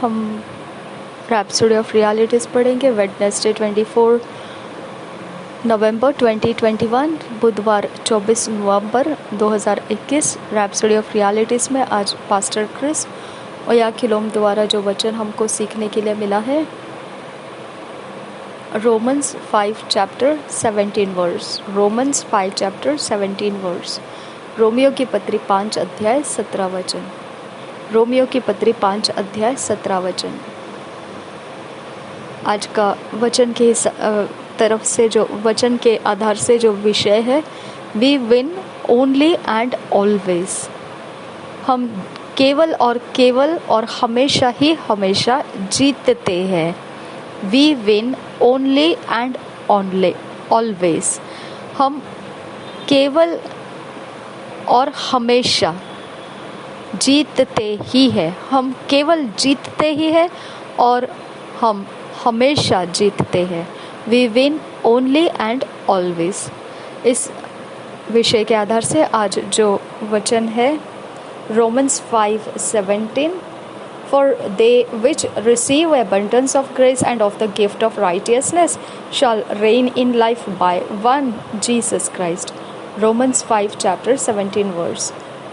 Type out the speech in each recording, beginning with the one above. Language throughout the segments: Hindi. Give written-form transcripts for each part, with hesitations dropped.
हम रैप्सोडी ऑफ रियलिटीज़ पढ़ेंगे। वेडनेसडे 24 नवंबर 2021, बुधवार 24 नवंबर 2021। रैप्सोडी ऑफ रियलिटीज़ में आज पास्टर क्रिस ओयाखिलोम द्वारा जो वचन हमको सीखने के लिए मिला है, Romans 5 chapter 17 verse. Romans 5 chapter 17 verse. रोमियो की पत्री 5 अध्याय 17 वचन। रोमियो की पत्री 5 अध्याय 17 वचन। आज का वचन के तरफ से जो वचन के आधार से जो विषय है, we win only and always. हम केवल और हमेशा ही हमेशा जीतते हैं। We win only and always. हम केवल और हमेशा जीतते ही है। हम केवल जीतते ही है और हम हमेशा जीतते हैं। We win only and always. इस विषय के आधार से आज जो वचन है, Romans 5:17, For they which receive abundance of grace and of the gift of righteousness shall reign in life by one Jesus Christ. Romans 5 chapter 17 verse.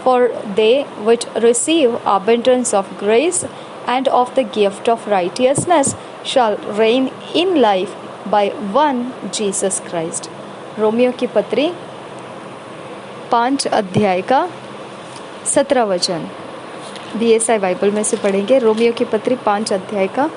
For they which receive abundance of grace and of the gift of righteousness shall reign in life by one Jesus Christ. Romeo की पत्री 5 अध्याय का 17 वचन BSI बाइबल में से पढ़ेंगे। रोमियो की पत्री 5 अध्याय का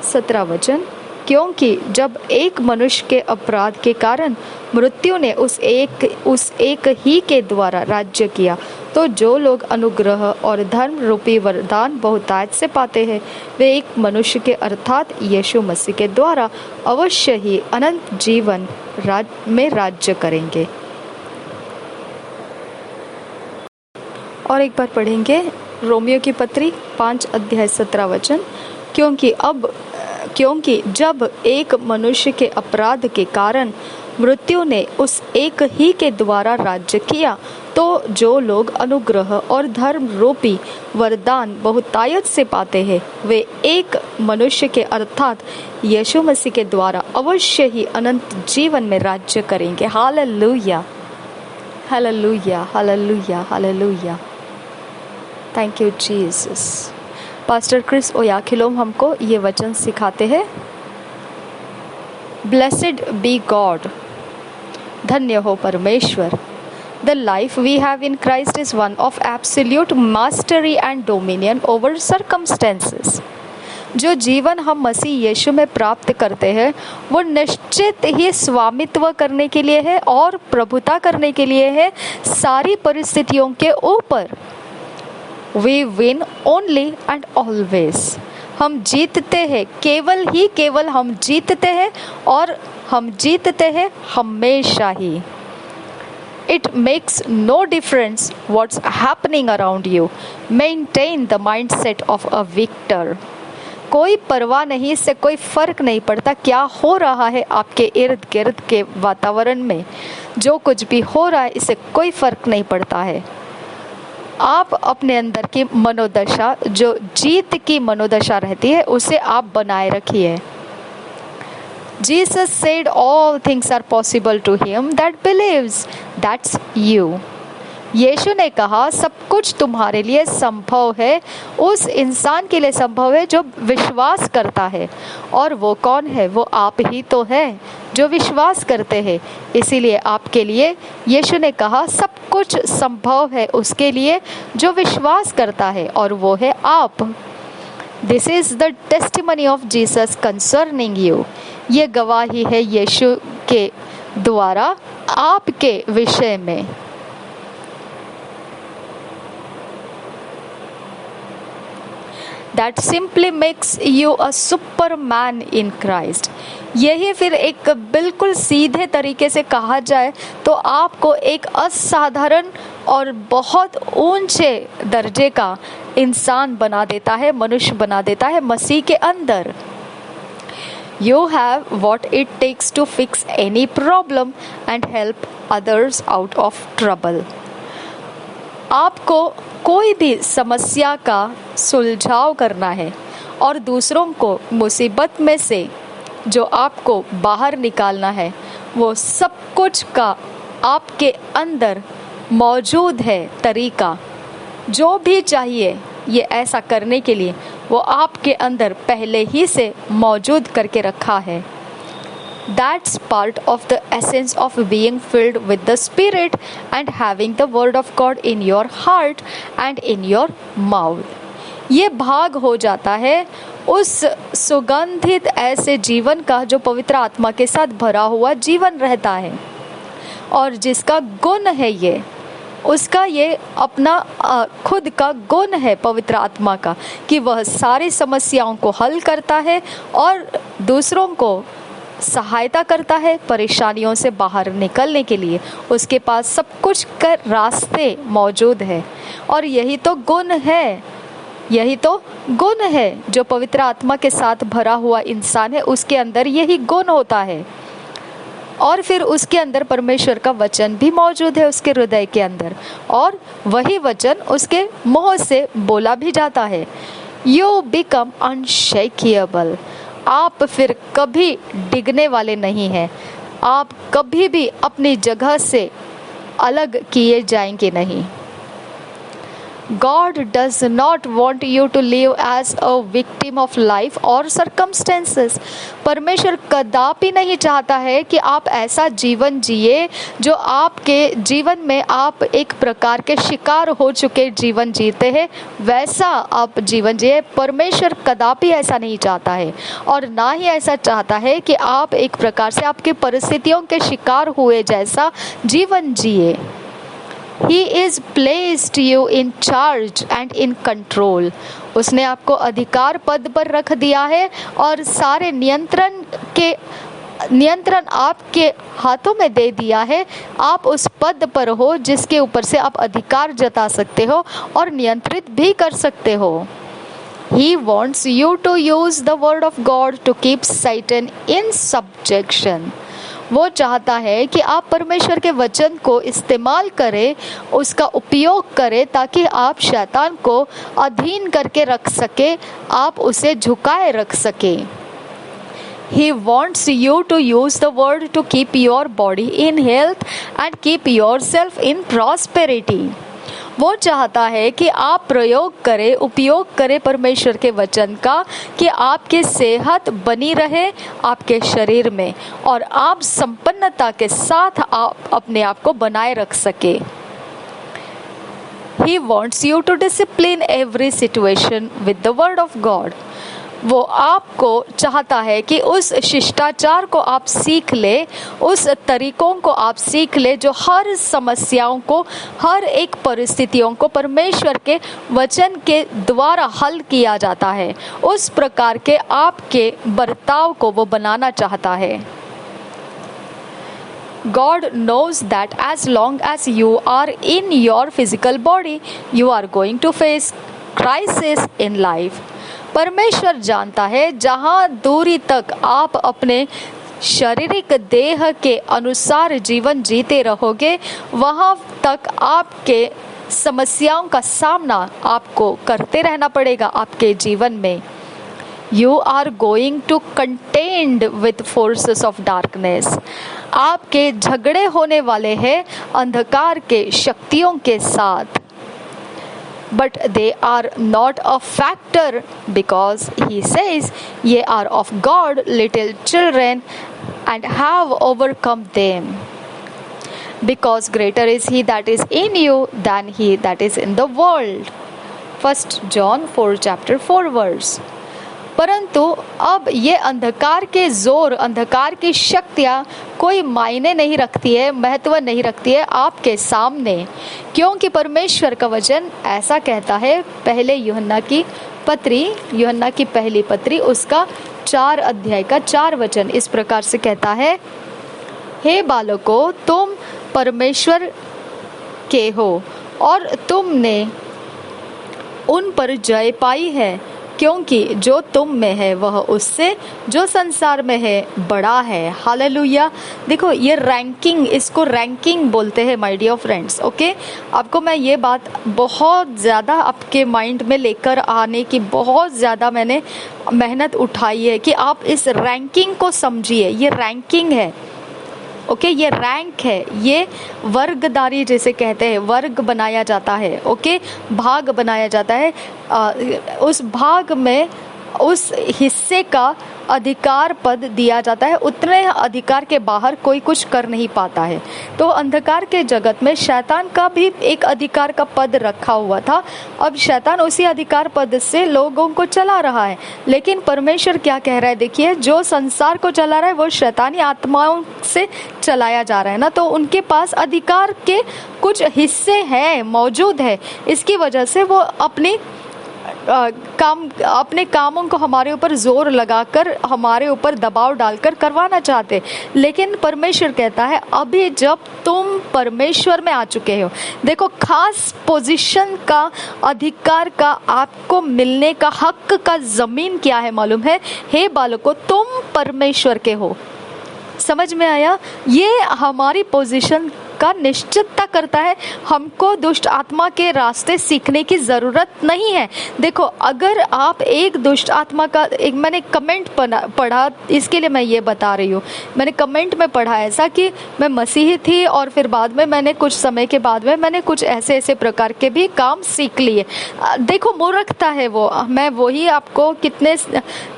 17 वचन। क्योंकि जब एक मनुष्य के अपराध के कारण मृत्यु ने उस एक ही के द्वारा राज्य किया, तो जो लोग अनुग्रह और धर्म रूपी वरदान बहुतायत से पाते हैं, वे एक मनुष्य के अर्थात यीशु मसीह के द्वारा अवश्य ही अनंत जीवन में राज्य करेंगे। और एक बार पढ़ेंगे रोमियो की पत्री 5 अध्याय 17 वचन। क्योंकि जब एक मनुष्य के अपराध के कारण मृत्यु ने उस एक ही के द्वारा राज्य किया, तो जो लोग अनुग्रह और धर्म रूपी वरदान बहुतायत से पाते हैं, वे एक मनुष्य के अर्थात यीशु मसीह के द्वारा अवश्य ही अनंत जीवन में राज्य करेंगे। Hallelujah, hallelujah, hallelujah, hallelujah. Thank you Jesus. Pastor Chris Oyakhilome हमको ये वचन सिखाते हैं। ब्लेसेड बी गॉड, धन्य हो परमेश्वर। The life we have in Christ is one of absolute mastery and dominion over circumstances. जो जीवन हम मसीह यीशु में प्राप्त करते हैं, वो निश्चित ही स्वामित्व करने के लिए है और प्रभुता करने के लिए है सारी परिस्थितियों के ऊपर। We win only and always. हम जीतते हैं, केवल हम जीतते हैं और हम जीतते हैं हमेशा ही। It makes no difference what's happening around you. Maintain the mindset of a victor. कोई परवाह नहीं, इससे कोई फर्क नहीं पड़ता क्या हो रहा है आपके इर्द गिर्द के वातावरण में। जो कुछ भी हो रहा है, इससे कोई फर्क नहीं पड़ता है। आप अपने अंदर की मनोदशा, जो जीत की मनोदशा रहती है, उसे आप बनाए रखिए। Jesus said all things are possible to him that believes. That's you. Yeshu ने कहा सब कुछ तुम्हारे लिए संभव है, उस इंसान के लिए संभव है जो विश्वास करता है। और वो कौन है? वो आप ही तो है जो विश्वास करते हैं। इसीलिए आपके लिए यीशु ने कहा सब कुछ संभव है उसके लिए जो विश्वास करता है, और वो है आप। This is the testimony of Jesus concerning you. ये गवाही है यीशु के द्वारा आपके विषय में। That simply makes you a superman in Christ. यही फिर एक बिल्कुल सीधे तरीके से कहा जाए तो आपको एक असाधारण और बहुत ऊंचे दर्जे का इंसान बना देता है, मनुष्य बना देता है मसीह के अंदर। You have what it takes to fix any problem and help others out of trouble. आपको कोई भी समस्या का सुलझाव करना है और दूसरों को मुसीबत में से जो आपको बाहर निकालना है, वो सब कुछ का आपके अंदर मौजूद है। तरीका जो भी चाहिए ये ऐसा करने के लिए, वो आपके अंदर पहले ही से मौजूद करके रखा है। That's part of the essence of being filled with the Spirit and having the Word of God in your heart and in your mouth. ये भाग हो जाता है उस सुगंधित ऐसे जीवन का जो पवित्र आत्मा के साथ भरा हुआ जीवन रहता है, और जिसका गुण है ये, उसका ये अपना खुद का गुण है पवित्र आत्मा का, कि वह सारी समस्याओं को हल करता है और दूसरों को सहायता करता है परेशानियों से बाहर निकलने के लिए। उसके पास सब कुछ का रास्ते मौजूद है, और यही तो गुण है, यही तो गुण है जो पवित्र आत्मा के साथ भरा हुआ इंसान है, उसके अंदर यही गुण होता है। और फिर उसके अंदर परमेश्वर का वचन भी मौजूद है उसके हृदय के अंदर, और वही वचन उसके मुंह से बोला भी जाता है। यू बिकम अनशेकेबल, आप फिर कभी डिगने वाले नहीं हैं, आप कभी भी अपनी जगह से अलग किए जाएंगे नहीं। God does not want you to live as a victim of life or circumstances. परमेश्वर कदापि नहीं चाहता है कि आप ऐसा जीवन जिए जो आपके जीवन में आप एक प्रकार के शिकार हो चुके जीवन जीते हैं, वैसा आप जीवन जिए। परमेश्वर कदापि ऐसा नहीं चाहता है, और ना ही ऐसा चाहता है कि आप एक प्रकार से आपकी परिस्थितियों के शिकार हुए जैसा जीवन जिए। He is placed you in charge and in control. उसने आपको अधिकार पद पर रख दिया है, और सारे नियंत्रण आपके हाथों में दे दिया है। आप उस पद पर हो जिसके ऊपर से आप अधिकार जता सकते हो और नियंत्रित भी कर सकते हो। He wants you to use the word of God to keep Satan in subjection. वो चाहता है कि आप परमेश्वर के वचन को इस्तेमाल करें, उसका उपयोग करें, ताकि आप शैतान को अधीन करके रख सके, आप उसे झुकाए रख सके। He wants you to use the word to keep your body in health and keep yourself in prosperity. वो चाहता है कि आप उपयोग करें परमेश्वर के वचन का, कि आपकी सेहत बनी रहे आपके शरीर में, और आप संपन्नता के साथ आप अपने आप को बनाए रख सके। He wants you to discipline every situation with the word of God. वो आपको चाहता है कि उस शिष्टाचार को आप सीख ले, उस तरीकों को आप सीख ले जो हर समस्याओं को, हर एक परिस्थितियों को परमेश्वर के वचन के द्वारा हल किया जाता है। उस प्रकार के आपके बर्ताव को वो बनाना चाहता है। God knows that as long as you are in your physical body, you are going to face crisis in life. परमेश्वर जानता है जहाँ दूरी तक आप अपने शारीरिक देह के अनुसार जीवन जीते रहोगे, वहाँ तक आपके समस्याओं का सामना आपको करते रहना पड़ेगा आपके जीवन में। You are going to contend with forces of darkness. आपके झगड़े होने वाले हैं अंधकार के शक्तियों के साथ। But they are not a factor, because he says, ye are of God, little children, and have overcome them. Because greater is he that is in you than he that is in the world. 1 John 4 verse. परंतु अब ये अंधकार के जोर, अंधकार की शक्तियाँ कोई मायने नहीं रखती है, महत्व नहीं रखती है आपके सामने, क्योंकि परमेश्वर का वचन ऐसा कहता है। पहले यूहन्ना की पहली पत्री उसका 4 अध्याय का 4 वचन इस प्रकार से कहता है, हे बालकों, तुम परमेश्वर के हो और तुमने उन पर जय पाई है, क्योंकि जो तुम में है वह उससे जो संसार में है बड़ा है। हालेलुया। देखो ये रैंकिंग, इसको रैंकिंग बोलते हैं माय डियर फ्रेंड्स। ओके, आपको मैं ये बात बहुत ज़्यादा आपके माइंड में लेकर आने की बहुत ज़्यादा मैंने मेहनत उठाई है कि आप इस रैंकिंग को समझिए। ये रैंकिंग है, ओके, ये रैंक है, ये वर्गदारी जिसे कहते हैं, वर्ग बनाया जाता है, ओके, भाग बनाया जाता है। उस भाग में उस हिस्से का अधिकार पद दिया जाता है, उतने अधिकार के बाहर कोई कुछ कर नहीं पाता है। तो अंधकार के जगत में शैतान का भी एक अधिकार का पद रखा हुआ था। अब शैतान उसी अधिकार पद से लोगों को चला रहा है, लेकिन परमेश्वर क्या कह रहा है, देखिए, जो संसार को चला रहा है वो शैतानी आत्माओं से चलाया जा रहा है ना, तो उनके पास अधिकार के कुछ हिस्से हैं, मौजूद है। इसकी वजह से वो अपने कामों को हमारे ऊपर जोर लगाकर, हमारे ऊपर दबाव डालकर करवाना चाहते। लेकिन परमेश्वर कहता है अभी जब तुम परमेश्वर में आ चुके हो, देखो खास पोजीशन का, अधिकार का आपको मिलने का हक का जमीन क्या है मालूम है? हे बालकों, तुम परमेश्वर के हो। समझ में आया? ये हमारी पोजीशन का निश्चितता करता है। हमको दुष्ट आत्मा के रास्ते सीखने की ज़रूरत नहीं है। देखो, अगर आप एक दुष्ट आत्मा का, एक मैंने कमेंट पढ़ा, इसके लिए मैं ये बता रही हूँ, मैंने कमेंट में पढ़ा ऐसा कि मैं मसीही थी और फिर बाद में मैंने कुछ समय के बाद में मैंने कुछ ऐसे प्रकार के भी काम सीख लिए। देखो मूर्खता है वो, मैं वही आपको कितने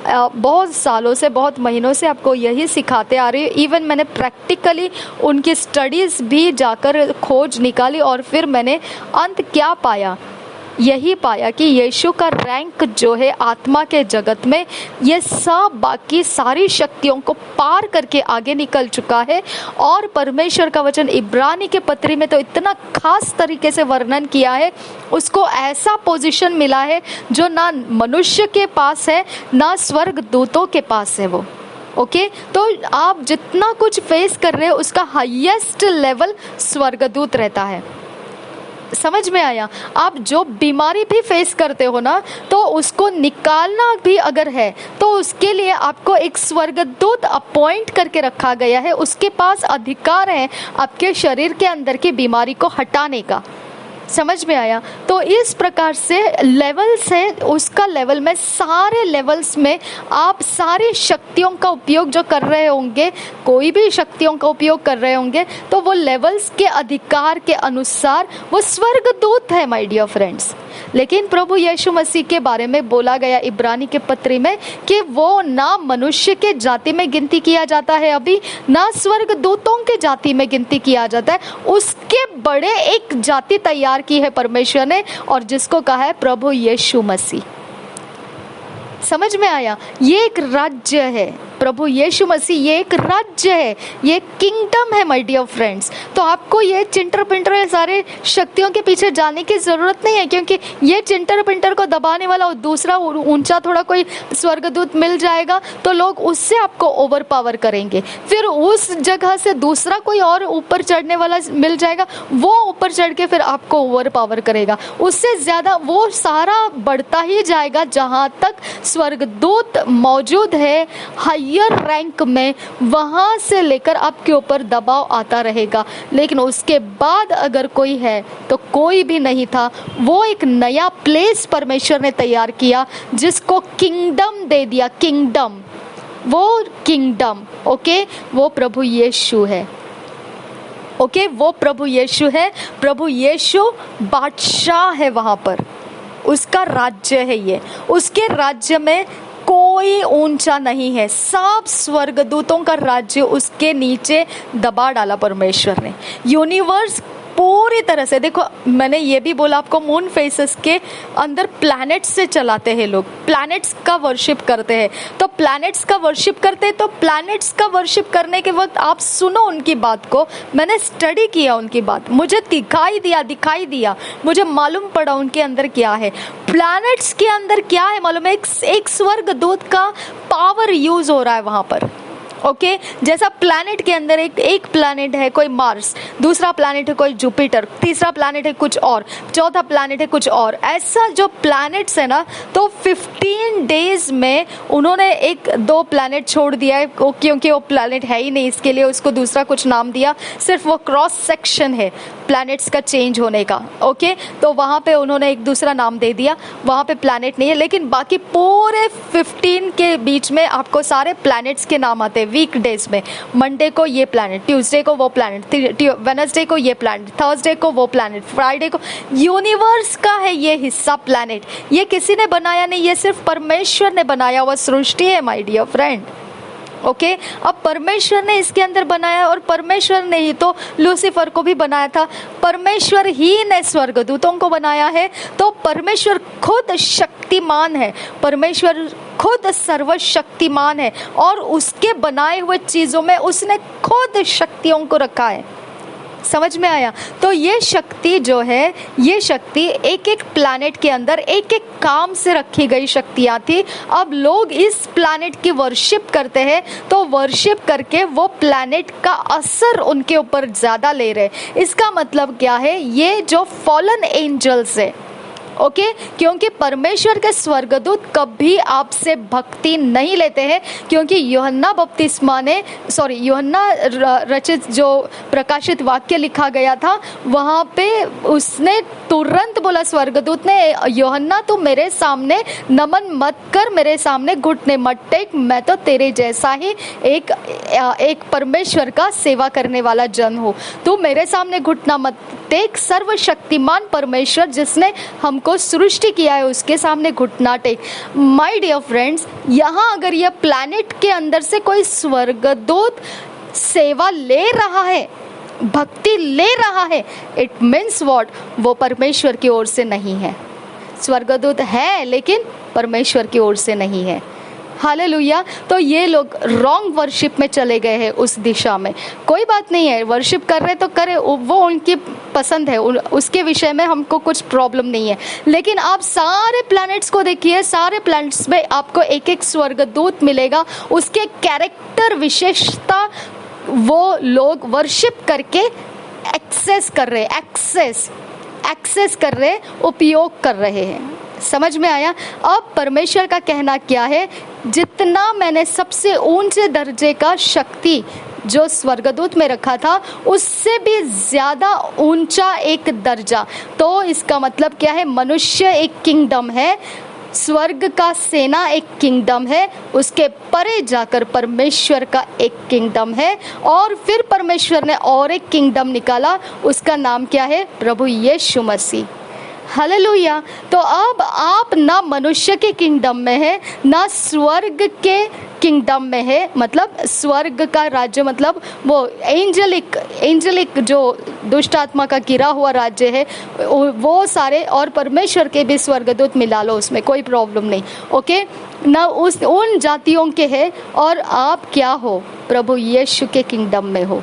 बहुत सालों से, बहुत महीनों से आपको यही सिखाते आ रही हूँ। इवन मैंने प्रैक्टिकली उनकी स्टडीज़ भी जाकर खोज निकाली और फिर मैंने अंत क्या पाया, यही पाया कि यीशु का रैंक जो है आत्मा के जगत में, ये सब बाकी सारी शक्तियों को पार करके आगे निकल चुका है। और परमेश्वर का वचन इब्रानी के पत्री में तो इतना खास तरीके से वर्णन किया है, उसको ऐसा पोजीशन मिला है जो ना मनुष्य के पास है ना स्वर्ग दूतों के पास है वो। ओके, तो आप जितना कुछ फेस कर रहे हो उसका हाईएस्ट लेवल स्वर्गदूत रहता है। समझ में आया? आप जो बीमारी भी फेस करते हो ना, तो उसको निकालना भी अगर है तो उसके लिए आपको एक स्वर्गदूत अपॉइंट करके रखा गया है, उसके पास अधिकार है आपके शरीर के अंदर की बीमारी को हटाने का। समझ में आया? तो इस प्रकार से लेवल्स है, उसका लेवल में, सारे लेवल्स में आप सारी शक्तियों का उपयोग जो कर रहे होंगे, कोई भी शक्तियों का उपयोग कर रहे होंगे, तो वो लेवल्स के अधिकार के अनुसार वो स्वर्गदूत है माय डियर फ्रेंड्स। लेकिन प्रभु यीशु मसीह के बारे में बोला गया इब्रानी के पत्री में कि वो ना मनुष्य के जाति में गिनती किया जाता है अभी, ना स्वर्गदूतों के जाति में गिनती किया जाता है, उसके बड़े एक जाति तैयार की है परमेश्वर ने, और जिसको कहा है प्रभु यीशु मसीह। समझ में आया? ये एक राज्य है, प्रभु यीशु मसीह ये एक राज्य है, ये किंगडम है माय डियर फ्रेंड्स। तो आपको ये चिंटर पिंटर सारे शक्तियों के पीछे जाने की ज़रूरत नहीं है, क्योंकि ये चिंटर पिंटर को दबाने वाला दूसरा ऊंचा थोड़ा कोई स्वर्गदूत मिल जाएगा तो लोग उससे आपको ओवर पावर करेंगे। फिर उस जगह से दूसरा कोई और ऊपर चढ़ने वाला मिल जाएगा, वो ऊपर चढ़ के फिर आपको ओवर पावर करेगा। उससे ज़्यादा वो सारा बढ़ता ही जाएगा जहाँ तक स्वर्गदूत मौजूद है हायर रैंक में, वहाँ से लेकर आपके ऊपर दबाव आता रहेगा। लेकिन उसके बाद अगर कोई है तो कोई भी नहीं था। वो एक नया प्लेस परमेश्वर ने तैयार किया जिसको किंगडम दे दिया, किंगडम, वो किंगडम, ओके, वो प्रभु यीशु है। ओके, वो प्रभु यीशु है, प्रभु यीशु बादशाह है वहाँ पर, उसका राज्य है ये। उसके राज्य में कोई ऊंचा नहीं है, सब स्वर्गदूतों का राज्य उसके नीचे दबा डाला परमेश्वर ने। यूनिवर्स पूरी तरह से, देखो मैंने ये भी बोला आपको, मून फेसेस के अंदर प्लैनेट्स से चलाते हैं लोग, प्लैनेट्स का वर्शिप करते हैं। तो प्लैनेट्स का वर्शिप करते हैं, तो प्लैनेट्स का वर्शिप करने के वक्त आप सुनो उनकी बात को। मैंने स्टडी किया उनकी बात, मुझे दिखाई दिया, मुझे मालूम पड़ा उनके अंदर क्या है। प्लैनेट्स के अंदर क्या है मालूम है? एक स्वर्गदूत का पावर यूज हो रहा है वहां पर। ओके जैसा प्लैनेट के अंदर एक प्लैनेट है कोई मार्स, दूसरा प्लैनेट है कोई जुपिटर, तीसरा प्लैनेट है कुछ और, चौथा प्लैनेट है कुछ और, ऐसा जो प्लैनेट्स है ना, तो 15 डेज में उन्होंने एक दो प्लैनेट छोड़ दिया है क्योंकि वो प्लैनेट है ही नहीं, इसके लिए उसको दूसरा कुछ नाम दिया, सिर्फ वो क्रॉस सेक्शन है प्लैनेट्स का चेंज होने का। ओके तो वहाँ पे उन्होंने एक दूसरा नाम दे दिया, वहाँ पे प्लैनेट नहीं है, लेकिन बाकी पूरे 15 के बीच में आपको सारे प्लैनेट्स के नाम आते हैं वीक डेज में। मंडे को ये प्लैनेट, ट्यूसडे को वो प्लैनेट, वेडनेसडे को ये प्लैनेट, थर्सडे को वो प्लैनेट, फ्राइडे को। यूनिवर्स का है ये हिस्सा प्लैनेट, ये किसी ने बनाया नहीं, ये सिर्फ परमेश्वर ने बनाया हुआ सृष्टि है माय डियर फ्रेंड। ओके अब परमेश्वर ने इसके अंदर बनाया, और परमेश्वर ने ही तो लूसीफर को भी बनाया था, परमेश्वर ही ने स्वर्गदूतों को बनाया है। तो परमेश्वर खुद शक्तिमान है, परमेश्वर खुद सर्वशक्तिमान है, और उसके बनाए हुए चीजों में उसने खुद शक्तियों को रखा है। समझ में आया? तो ये शक्ति जो है, ये शक्ति एक एक प्लैनेट के अंदर एक एक काम से रखी गई शक्तियाँ थी। अब लोग इस प्लैनेट की वर्शिप करते हैं, तो वर्शिप करके वो प्लैनेट का असर उनके ऊपर ज़्यादा ले रहे। इसका मतलब क्या है? ये जो फॉलन एंजल्स है, ओके क्योंकि परमेश्वर के स्वर्गदूत कभी आपसे भक्ति नहीं लेते हैं, क्योंकि यूहन्ना बपतिस्मा ने यूहन्ना रचित जो प्रकाशित वाक्य लिखा गया था, वहाँ पे उसने तुरंत बोला, स्वर्गदूत ने, यूहन्ना तू मेरे सामने नमन मत कर, मेरे सामने घुटने मत टेक, मैं तो तेरे जैसा ही एक परमेश्वर का सेवा करने वाला जन हूँ, तू मेरे सामने घुटना मत टेक। सर्वशक्तिमान परमेश्वर जिसने हमको सृष्टि किया है उसके सामने घुटना टेक। माय डियर फ्रेंड्स, यहाँ अगर यह प्लैनेट के अंदर से कोई स्वर्गदूत सेवा ले रहा है, भक्ति ले रहा है, इट मीन्स व्हाट? वो परमेश्वर की ओर से नहीं है। स्वर्गदूत है लेकिन परमेश्वर की ओर से नहीं है। हालेलुया। तो ये लोग रॉन्ग वर्शिप में चले गए हैं उस दिशा में। कोई बात नहीं है, वर्शिप कर रहे तो करे, वो उनकी पसंद है, उसके विषय में हमको कुछ प्रॉब्लम नहीं है। लेकिन आप सारे प्लैनेट्स को देखिए, सारे प्लैनेट्स में आपको एक एक स्वर्गदूत मिलेगा, उसके कैरेक्टर विशेषता वो लोग वर्शिप करके एक्सेस कर रहे, एक्सेस कर रहे, उपयोग कर रहे हैं। समझ में आया? अब परमेश्वर का कहना क्या है? जितना मैंने सबसे ऊंचे दर्जे का शक्ति जो स्वर्गदूत में रखा था, उससे भी ज़्यादा ऊंचा एक दर्जा। तो इसका मतलब क्या है? मनुष्य एक किंगडम है, स्वर्ग का सेना एक किंगडम है, उसके परे जाकर परमेश्वर का एक किंगडम है, और फिर परमेश्वर ने और एक किंगडम निकाला, उसका नाम क्या है? प्रभु यीशु मसीह। हालेलुया। तो अब आप ना मनुष्य के किंगडम में है, ना स्वर्ग के किंगडम में है। मतलब स्वर्ग का राज्य मतलब वो एंजेलिक जो दुष्ट आत्मा का गिरा हुआ राज्य है, वो सारे, और परमेश्वर के भी स्वर्गदूत मिला लो उसमें, कोई प्रॉब्लम नहीं। ओके ना उन जातियों के है, और आप क्या हो? प्रभु यीशु के किंगडम में हो।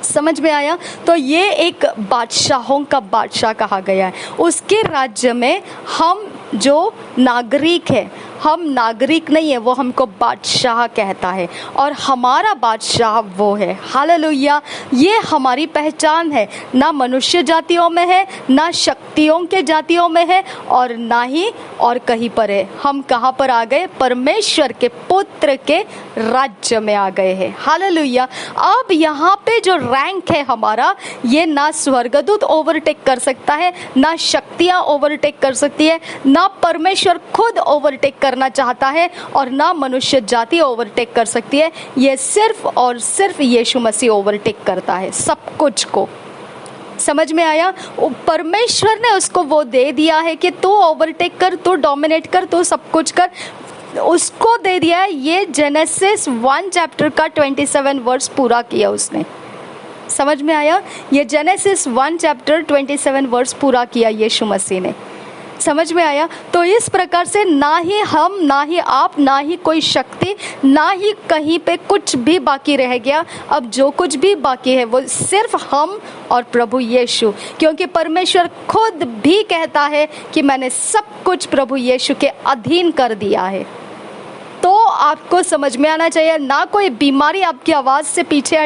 समझ में आया? तो ये एक बादशाहों का बादशाह कहा गया है। उसके राज्य में हम जो नागरिक है, हम नागरिक नहीं है, वो हमको बादशाह कहता है, और हमारा बादशाह वो है। हालेलुया। ये हमारी पहचान है, ना मनुष्य जातियों में है, ना शक्तियों के जातियों में है, और ना ही और कहीं पर है। हम कहाँ पर आ गए? परमेश्वर के पुत्र के राज्य में आ गए हैं। हालेलुया। अब यहाँ पे जो रैंक है हमारा, ये ना स्वर्गदूत ओवरटेक कर सकता है, ना शक्तियाँ ओवरटेक कर सकती है, ना परमेश्वर खुद ओवरटेक करना चाहता है, और ना मनुष्य जाति ओवरटेक कर सकती है। ये सिर्फ और सिर्फ यीशु मसीह ओवरटेक करता है सब कुछ को। समझ में आया? परमेश्वर ने उसको वो दे दिया है कि तू ओवरटेक कर, तू डोमिनेट कर, तू सब कुछ कर, उसको दे दिया है। ये जेनेसिस 1 चैप्टर का 27 वर्स पूरा किया उसने। समझ में आया? ये जेनेसिस 1 चैप्टर 27 वर्स पूरा किया यीशु मसीह ने। समझ में आया? तो इस प्रकार से ना ही हम, ना ही आप, ना ही कोई शक्ति, ना ही कहीं पे कुछ भी बाकी रह गया। अब जो कुछ भी बाकी है वो सिर्फ हम और प्रभु यीशु, क्योंकि परमेश्वर खुद भी कहता है कि मैंने सब कुछ प्रभु यीशु के अधीन कर दिया है। तो आपको समझ में आना चाहिए। ना कोई बीमारी आपकी आवाज़ से पीछे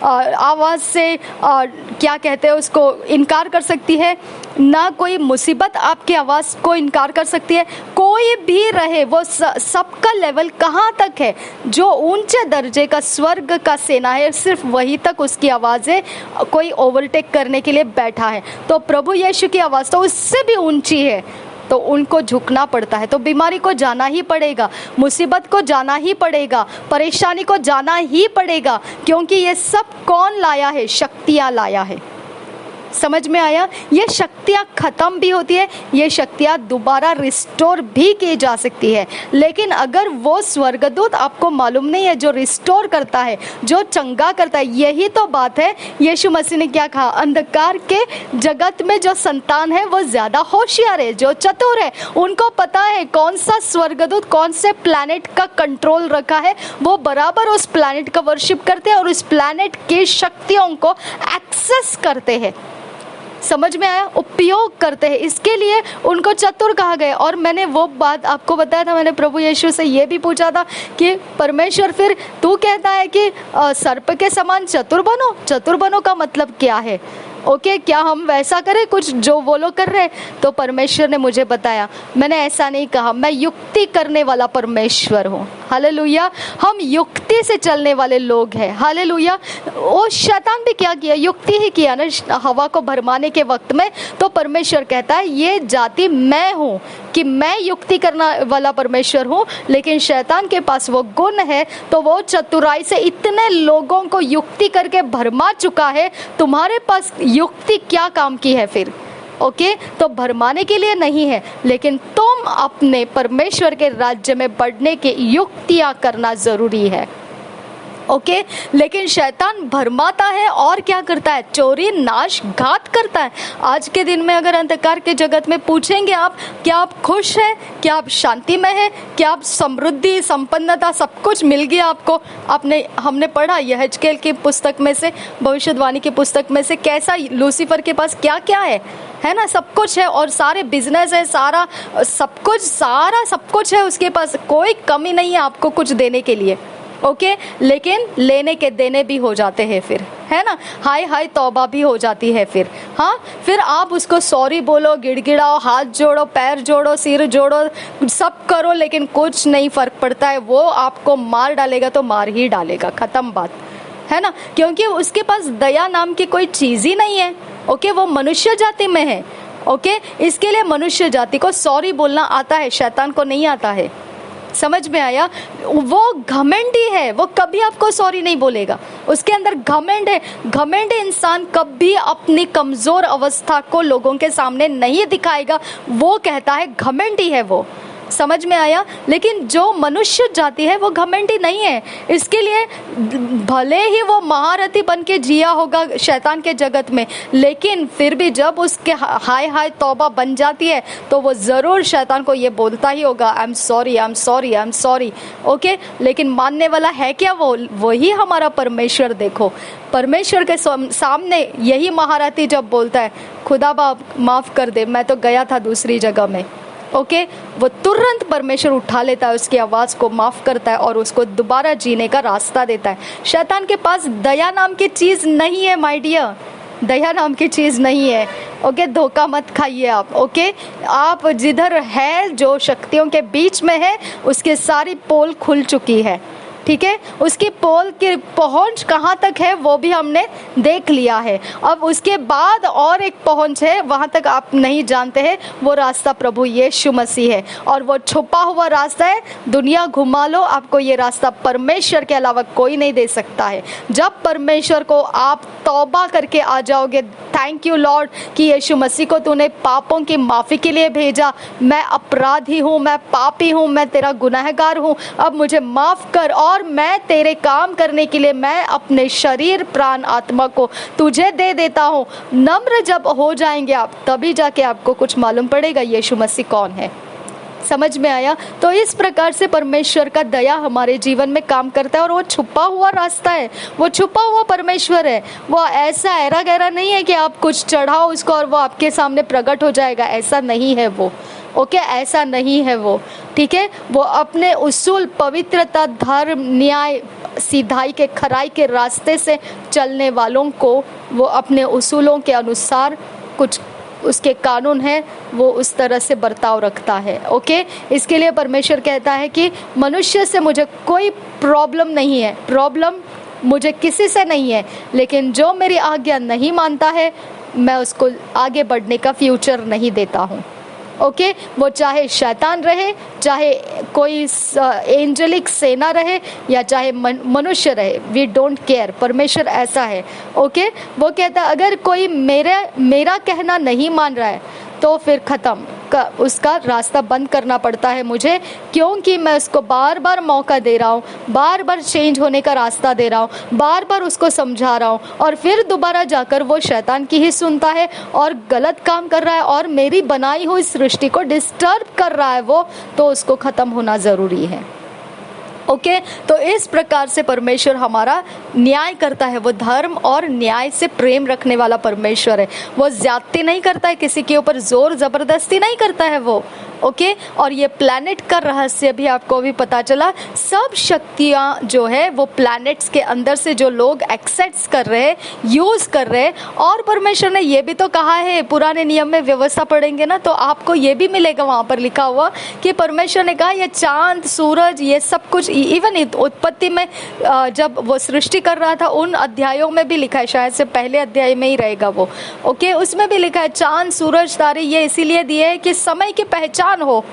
आवाज़ से क्या कहते हैं उसको इनकार कर सकती है, ना कोई मुसीबत आपकी आवाज़ को इनकार कर सकती है। कोई भी रहे, वो सबका लेवल कहाँ तक है, जो ऊंचे दर्जे का स्वर्ग का सेना है, सिर्फ वही तक उसकी आवाज़ें कोई ओवरटेक करने के लिए बैठा है। तो प्रभु यीशु की आवाज़ तो उससे भी ऊंची है, तो उनको झुकना पड़ता है। तो बीमारी को जाना ही पड़ेगा, मुसीबत को जाना ही पड़ेगा, परेशानी को जाना ही पड़ेगा, क्योंकि ये सब कौन लाया है? शक्तियाँ लाया है। समझ में आया? ये शक्तियाँ ख़त्म भी होती है, ये शक्तियाँ दोबारा रिस्टोर भी की जा सकती है। लेकिन अगर वो स्वर्गदूत आपको मालूम नहीं है जो रिस्टोर करता है, जो चंगा करता है, यही तो बात है। यीशु मसीह ने क्या कहा? अंधकार के जगत में जो संतान है वो ज़्यादा होशियार है, जो चतुर है, उनको पता है कौन सा स्वर्गदूत कौन से प्लैनेट का कंट्रोल रखा है, वो बराबर उस प्लैनेट का वर्शिप करते हैं और उस प्लैनेट की शक्तियों को एक्सेस करते हैं। समझ में आया? उपयोग करते हैं, इसके लिए उनको चतुर कहा गया। और मैंने वो बात आपको बताया था, मैंने प्रभु यीशु से ये भी पूछा था कि परमेश्वर फिर तू कहता है कि सर्प के समान चतुर बनो, चतुर बनो का मतलब क्या है? ओके, क्या हम वैसा करें कुछ जो वो लोग कर रहे हैं? तो परमेश्वर ने मुझे बताया, मैंने ऐसा नहीं कहा, मैं युक्ति करने वाला परमेश्वर हूँ। हालेलुया, हम युक्ति से चलने वाले लोग हैं। हालेलुया। वो शैतान भी क्या किया? युक्ति ही किया ना हवा को भरमाने के वक्त में। तो परमेश्वर कहता है ये जाति मैं हूँ, कि मैं युक्ति करने वाला परमेश्वर हूँ, लेकिन शैतान के पास वो गुण है, तो वो चतुराई से इतने लोगों को युक्ति करके भरमा चुका है। तुम्हारे पास युक्ति क्या काम की है फिर? ओके, तो भरमाने के लिए नहीं है, लेकिन तुम अपने परमेश्वर के राज्य में बढ़ने की युक्तियां करना जरूरी है। ओके, लेकिन शैतान भरमाता है और क्या करता है? चोरी, नाश, घात करता है। आज के दिन में अगर अंधकार के जगत में पूछेंगे आप, क्या आप खुश हैं? क्या आप शांति में हैं? क्या आप समृद्धि, संपन्नता, सब कुछ मिल गया आपको? हमने पढ़ा यहेजकेल की पुस्तक में से, भविष्यवाणी की पुस्तक में से, कैसा लूसीफर के पास क्या क्या है ना? सब कुछ है, और सारे बिजनेस है, सारा सब कुछ है उसके पास, कोई कमी नहीं है आपको कुछ देने के लिए। ओके, लेकिन लेने के देने भी हो जाते हैं फिर, है ना? हाय हाय तौबा भी हो जाती है फिर। हाँ, फिर आप उसको सॉरी बोलो, गिड़गिड़ाओ, हाथ जोड़ो, पैर जोड़ो, सिर जोड़ो, सब करो, लेकिन कुछ नहीं फर्क पड़ता है। वो आपको मार डालेगा तो मार ही डालेगा, खत्म बात, है ना? क्योंकि उसके पास दया नाम की कोई चीज़ ही नहीं है। ओके, वो मनुष्य जाति में है। ओके, इसके लिए मनुष्य जाति को सॉरी बोलना आता है, शैतान को नहीं आता है। समझ में आया? वो घमंडी है, वो कभी आपको सॉरी नहीं बोलेगा, उसके अंदर घमंड है। घमंड इंसान कभी अपनी कमजोर अवस्था को लोगों के सामने नहीं दिखाएगा, वो कहता है घमंडी है वो। समझ में आया? लेकिन जो मनुष्य जाति है वो घमंडी नहीं है। इसके लिए भले ही वो महारथी बन के जिया होगा शैतान के जगत में, लेकिन फिर भी जब उसके हाय हाय तौबा बन जाती है तो वो ज़रूर शैतान को ये बोलता ही होगा, I am sorry, I am sorry, I am sorry. Okay, लेकिन मानने वाला है क्या? वही हमारा परमेश्वर। देखो, परमेश्वर के सामने यही महारथी जब बोलता है, खुदा बाप माफ़ कर दे, मैं तो गया था दूसरी जगह में, ओके, वो तुरंत परमेश्वर उठा लेता है उसकी आवाज़ को, माफ़ करता है और उसको दोबारा जीने का रास्ता देता है। शैतान के पास दया नाम की चीज़ नहीं है माय डियर, दया नाम की चीज़ नहीं है। ओके, धोखा मत खाइए आप। ओके, आप जिधर है, जो शक्तियों के बीच में है, उसकी सारी पोल खुल चुकी है। ठीक है, उसकी पोल की पहुंच कहाँ तक है वो भी हमने देख लिया है। अब उसके बाद और एक पहुंच है, वहाँ तक आप नहीं जानते हैं, वो रास्ता प्रभु यीशु मसीह है, और वो छुपा हुआ रास्ता है। दुनिया घुमा लो, आपको ये रास्ता परमेश्वर के अलावा कोई नहीं दे सकता है। जब परमेश्वर को आप तौबा करके आ जाओगे, थैंक यू लॉर्ड कि यीशु मसीह को तूने पापों की माफ़ी के लिए भेजा, मैं अपराधी हूँ, मैं पापी हूँ, मैं तेरा गुनहगार हूँ, अब मुझे माफ़ कर, और मैं तेरे काम करने के लिए मैं अपने शरीर, प्राण, आत्मा को तुझे दे देता हूँ। नम्र जब हो जाएंगे आप, तभी जाके आपको कुछ मालूम पड़ेगा यीशु मसीह कौन है। समझ में आया? तो इस प्रकार से परमेश्वर का दया हमारे जीवन में काम करता है, और वो छुपा हुआ रास्ता है, वो छुपा हुआ परमेश्वर है। वो ऐसा ऐरा गहरा नहीं है कि आप कुछ चढ़ाओ उसको और वो आपके सामने प्रकट हो जाएगा, ऐसा नहीं है वो। ओके, ऐसा नहीं है वो, ठीक है। वो अपने उसूल, पवित्रता, धर्म, न्याय, सीधाई के, खराई के रास्ते से चलने वालों को वो अपने उसूलों के अनुसार, कुछ उसके कानून है, वो उस तरह से बर्ताव रखता है। ओके, इसके लिए परमेश्वर कहता है कि मनुष्य से मुझे कोई प्रॉब्लम नहीं है, प्रॉब्लम मुझे किसी से नहीं है, लेकिन जो मेरी आज्ञा नहीं मानता है मैं उसको आगे बढ़ने का फ्यूचर नहीं देता हूँ। ओके, वो चाहे शैतान रहे, चाहे कोई एंजेलिक सेना रहे, या चाहे मनुष्य रहे, वी डोंट केयर, परमेश्वर ऐसा है। ओके, वो कहता है अगर कोई मेरा कहना नहीं मान रहा है तो फिर ख़त्म, उसका रास्ता बंद करना पड़ता है मुझे, क्योंकि मैं उसको बार बार मौका दे रहा हूँ, बार बार चेंज होने का रास्ता दे रहा हूँ, बार बार उसको समझा रहा हूँ, और फिर दोबारा जाकर वो शैतान की ही सुनता है और गलत काम कर रहा है और मेरी बनाई हुई सृष्टि को डिस्टर्ब कर रहा है वो, तो उसको ख़त्म होना ज़रूरी है। ओके, तो इस प्रकार से परमेश्वर हमारा न्याय करता है। वो धर्म और न्याय से प्रेम रखने वाला परमेश्वर है। वो ज्यादती नहीं करता है, किसी के ऊपर जोर जबरदस्ती नहीं करता है वो। ओके, और ये प्लैनेट का रहस्य भी आपको भी पता चला। सब शक्तियाँ जो है वो प्लैनेट्स के अंदर से जो लोग एक्सेस कर रहे हैं, यूज कर रहे हैं, और परमेश्वर ने ये भी तो कहा है, पुराने नियम में व्यवस्था पढ़ेंगे ना तो आपको ये भी मिलेगा वहाँ पर लिखा हुआ कि परमेश्वर ने कहा ये चांद, सूरज, ये सब कुछ, इवन उत्पत्ति में जब वो सृष्टि कर रहा था उन अध्यायों में भी लिखा है, शायद से पहले अध्याय में ही रहेगा वो। ओके, उसमें भी लिखा है चांद, सूरज, तारे ये इसीलिए दिए है कि समय की पहचान हो।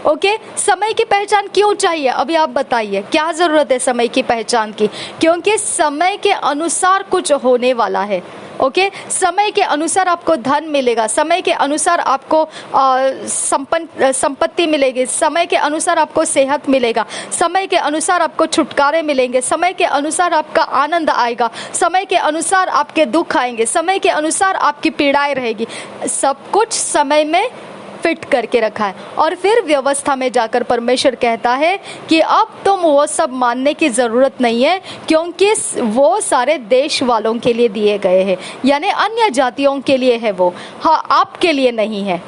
ओके, समय की पहचान क्यों चाहिए? अभी आप बताइए, क्या जरूरत है समय की पहचान की? क्योंकि समय के अनुसार कुछ होने वाला है। ओके, समय के अनुसार आपको धन मिलेगा, समय के अनुसार आपको संपत्ति मिलेगी, समय के अनुसार आपको सेहत मिलेगा, समय के अनुसार आपको छुटकारे मिलेंगे, समय के अनुसार आपका आनंद आएगा, समय के अनुसार आपके दुख आएंगे, समय के अनुसार आपकी पीड़ाएं रहेगी। सब कुछ समय में फिट करके रखा है। और फिर व्यवस्था में जाकर परमेश्वर कहता है कि अब तुम वो सब मानने की ज़रूरत नहीं है, क्योंकि वो सारे देश वालों के लिए दिए गए हैं, यानी अन्य जातियों के लिए है वो, हाँ आपके लिए नहीं है।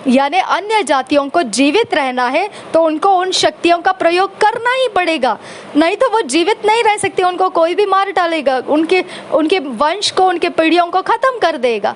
यानी अन्य जातियों को जीवित रहना है तो उनको उन शक्तियों का प्रयोग करना ही पड़ेगा, नहीं तो वो जीवित नहीं रह सकते, उनको कोई भी मार डालेगा, उनके वंश को, उनके पीढ़ियों को ख़त्म कर देगा।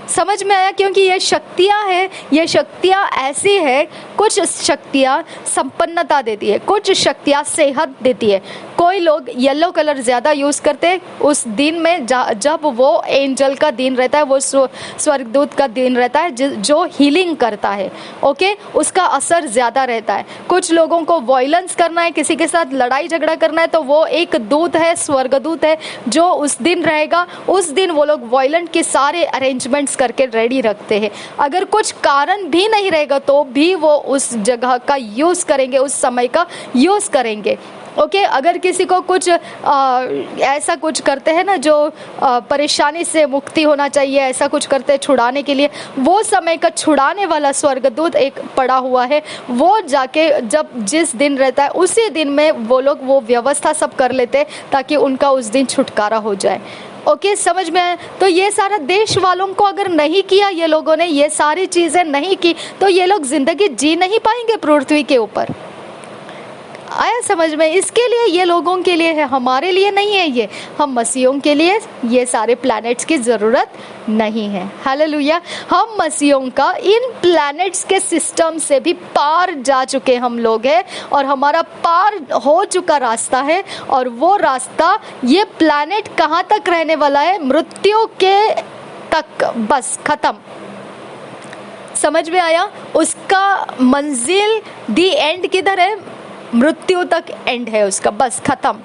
समझ में आया? क्योंकि ये शक्तियाँ हैं, ये शक्तियाँ ऐसी है, कुछ शक्तियाँ संपन्नता देती है, कुछ शक्तियाँ सेहत देती है। कोई लोग येलो कलर ज़्यादा यूज़ करते हैं उस दिन में, जब वो एंजल का दिन रहता है, वो स्वर्गदूत का दिन रहता है जो हीलिंग करता है। ओके, उसका असर ज़्यादा रहता है। कुछ लोगों को वायलेंस करना है, किसी के साथ लड़ाई झगड़ा करना है, तो वो एक दूत है, स्वर्गदूत है, जो उस दिन रहेगा। उस दिन वो लोग वायलेंट के सारे अरेंजमेंट्स करके रेडी रखते हैं। अगर कुछ कारण भी नहीं रहेगा तो भी वो उस जगह का यूज़ करेंगे, उस समय का यूज़ करेंगे। ओके, अगर किसी को कुछ ऐसा कुछ करते हैं ना, जो परेशानी से मुक्ति होना चाहिए, ऐसा कुछ करते हैं छुड़ाने के लिए, वो समय का छुड़ाने वाला स्वर्गदूत एक पड़ा हुआ है, वो जाके जब जिस दिन रहता है उसी दिन में वो लोग वो व्यवस्था सब कर लेते हैं ताकि उनका उस दिन छुटकारा हो जाए। ओके, समझ में आया? तो ये सारा देश वालों को अगर नहीं किया, ये लोगों ने ये सारी चीज़ें नहीं की, तो ये लोग जिंदगी जी नहीं पाएंगे पृथ्वी के ऊपर। आया समझ में? इसके लिए ये लोगों के लिए है, हमारे लिए नहीं है। ये हम मसीहों के लिए ये सारे प्लैनेट्स की ज़रूरत नहीं है। हालेलुया। हम मसीहों का इन प्लैनेट्स के सिस्टम से भी पार जा चुके हम लोग हैं, और हमारा पार हो चुका रास्ता है, और वो रास्ता, ये प्लैनेट कहाँ तक रहने वाला है? मृत्यु के तक, बस खत्म। समझ में आया? उसका मंजिल, दी एंड किधर है? मृत्यु तक एंड है उसका, बस खत्म।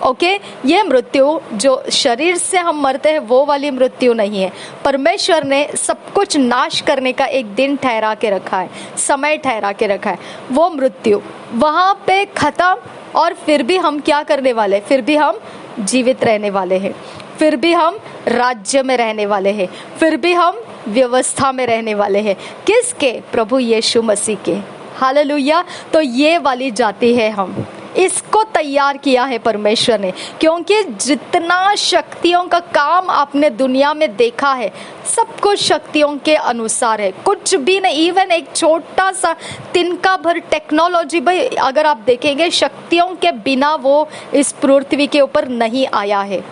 ओके, ये मृत्यु जो शरीर से हम मरते हैं वो वाली मृत्यु नहीं है। परमेश्वर ने सब कुछ नाश करने का एक दिन ठहरा के रखा है, समय ठहरा के रखा है, वो मृत्यु वहाँ पे खत्म। और फिर भी हम क्या करने वाले? फिर भी हम जीवित रहने वाले हैं, फिर भी हम राज्य में रहने वाले हैं, फिर भी हम व्यवस्था में रहने वाले हैं। किसके? प्रभु यीशु मसीह के। हालेलुया। तो ये वाली जाति है हम, इसको तैयार किया है परमेश्वर ने, क्योंकि जितना शक्तियों का काम आपने दुनिया में देखा है सब कुछ शक्तियों के अनुसार है, कुछ भी नहीं। इवन एक छोटा सा तिनका भर टेक्नोलॉजी भी अगर आप देखेंगे शक्तियों के बिना वो इस पृथ्वी के ऊपर नहीं आया है।